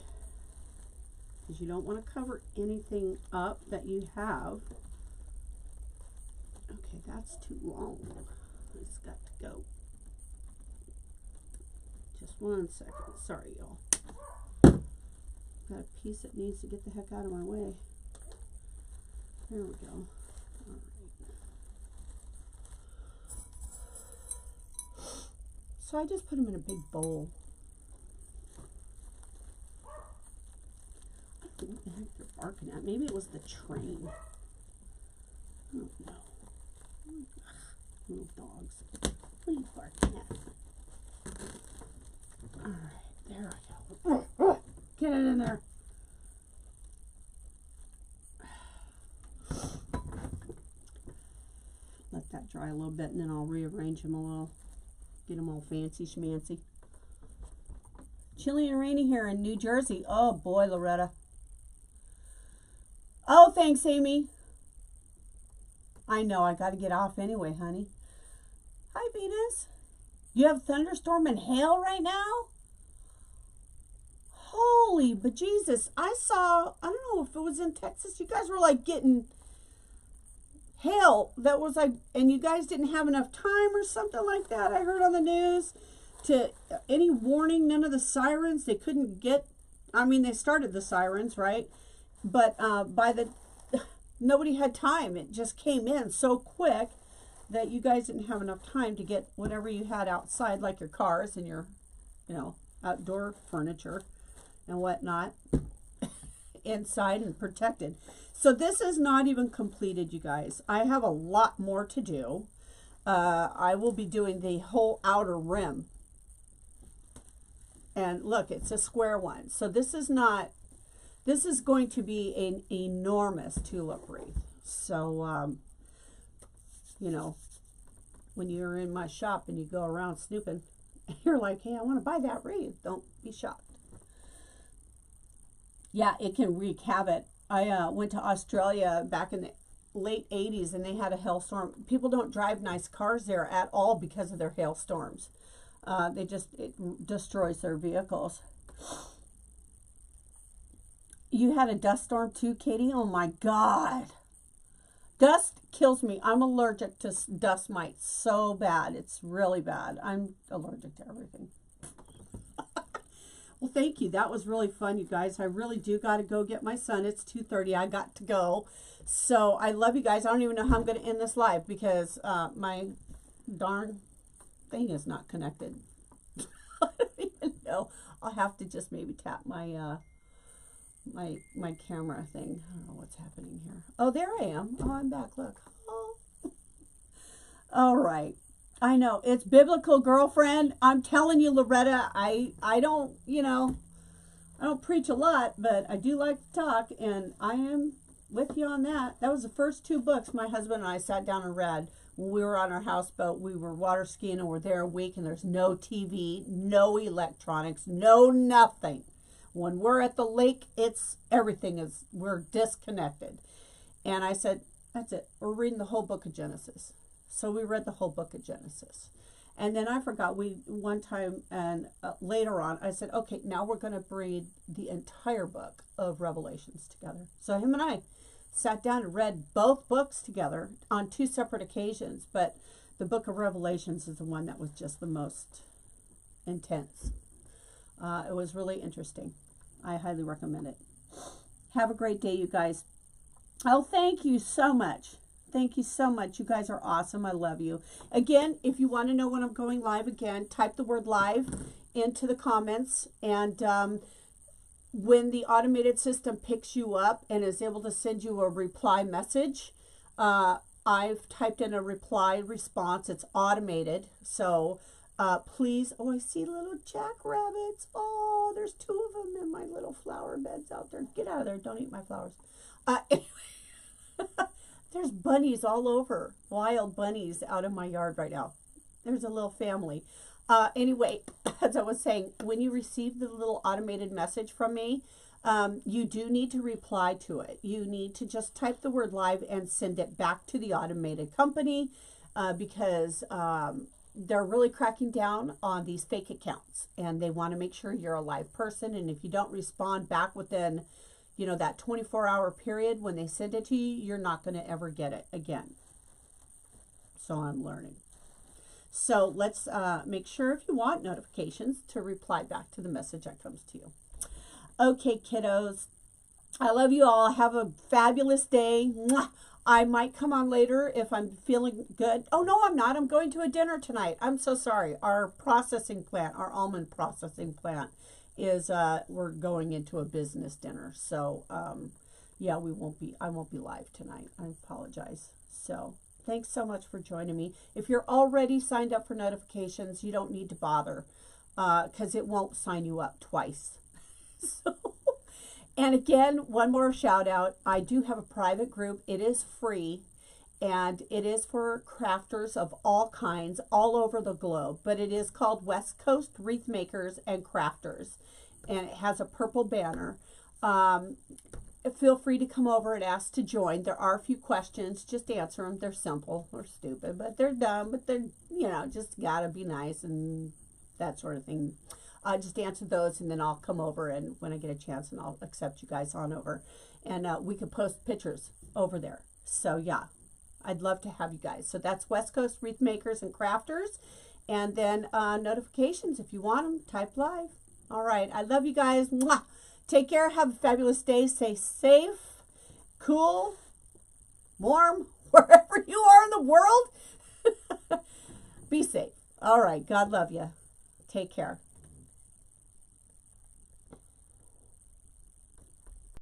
because you don't want to cover anything up that you have. Okay, that's too long. It's got to go. Just 1 second. Sorry, y'all. Got a piece that needs to get the heck out of my way. There we go. All right. So I just put them in a big bowl. I don't know what the heck they're barking at. Maybe it was the train. I don't know. Little dogs. What are you barking at? Alright, there I go. Get it in there. Let that dry a little bit, and then I'll rearrange them a little. Get them all fancy schmancy. Chilly and rainy here in New Jersey. Oh boy, Loretta. Oh, thanks, Amy. I know, I got to get off anyway, honey. Hi, Venus. You have thunderstorm and hail right now? Holy bejesus. I saw, I don't know if it was in Texas, you guys were like getting hail that was like, and you guys didn't have enough time or something like that. I heard on the news to any warning, none of the sirens, they couldn't get, I mean, they started the sirens, right? But nobody had time. It just came in so quick that you guys didn't have enough time to get whatever you had outside, like your cars and your, you know, outdoor furniture and whatnot inside and protected. So this is not even completed, you guys. I have a lot more to do. I will be doing the whole outer rim. And look, it's a square one. So this is not, this is going to be an enormous tulip wreath. So, you know, when you're in my shop and you go around snooping, you're like, hey, I want to buy that wreath. Don't be shocked. Yeah, it can wreak havoc. I went to Australia back in the late 80s and they had a hailstorm. People don't drive nice cars there at all because of their hailstorms. It destroys their vehicles. You had a dust storm too, Katie? Oh my God. Dust kills me. I'm allergic to dust mites so bad. It's really bad. I'm allergic to everything. Well, thank you. That was really fun, you guys. I really do got to go get my son. It's 2:30. I got to go. So I love you guys. I don't even know how I'm going to end this live because my darn thing is not connected. I don't even know. I'll have to just maybe tap my my camera thing. I don't know what's happening here. Oh, there I am. Oh, I'm back. Look. Oh. All right. I know. It's biblical, girlfriend. I'm telling you, Loretta, I don't, you know, I don't preach a lot, but I do like to talk, and I am with you on that. That was the first 2 books my husband and I sat down and read when we were on our houseboat. We were water skiing, and we're there a week, and there's no TV, no electronics, no nothing. When we're at the lake, we're disconnected. And I said, that's it. We're reading the whole book of Genesis. So we read the whole book of Genesis. And then I forgot, one time and later on, I said, okay, now we're going to read the entire book of Revelations together. So him and I sat down and read both books together on 2 separate occasions. But the book of Revelations is the one that was just the most intense. It was really interesting. I highly recommend it. Have a great day, you guys. Oh, thank you so much. Thank you so much. You guys are awesome. I love you. Again, if you want to know when I'm going live again, type the word live into the comments. And when the automated system picks you up and is able to send you a reply message, I've typed in a reply response. It's automated. So please, oh, I see little jackrabbits. Oh, there's 2 of them in my little flower beds out there. Get out of there. Don't eat my flowers. Anyway. There's bunnies all over, wild bunnies out in my yard right now. There's a little family. Anyway, as I was saying, when you receive the little automated message from me, you do need to reply to it. You need to just type the word live and send it back to the automated company because they're really cracking down on these fake accounts, and they want to make sure you're a live person. And if you don't respond back within that 24-hour period when they send it to you, you're not going to ever get it again. So I'm learning. So let's make sure, if you want notifications, to reply back to the message that comes to you. Okay, kiddos. I love you all. Have a fabulous day. Mwah! I might come on later if I'm feeling good. Oh, no, I'm not. I'm going to a dinner tonight. I'm so sorry. Our processing plant, our almond processing plant, is we're going into a business dinner. So yeah, I won't be live tonight. I apologize. So thanks so much for joining me. If you're already signed up for notifications, you don't need to bother because it won't sign you up twice. So, and again, one more shout out. I do have a private group. It is free. And it is for crafters of all kinds all over the globe. But it is called West Coast Wreath Makers and Crafters. And it has a purple banner. Feel free to come over and ask to join. There are a few questions. Just answer them. They're simple or stupid, but they're dumb. But they're, just got to be nice and that sort of thing. Just answer those, and then I'll come over, and when I get a chance, and I'll accept you guys on over. And we can post pictures over there. So, yeah. I'd love to have you guys. So that's West Coast Wreath Makers and Crafters. And then notifications, if you want them, type live. All right. I love you guys. Mwah! Take care. Have a fabulous day. Stay safe, cool, warm, wherever you are in the world. Be safe. All right. God love you. Take care.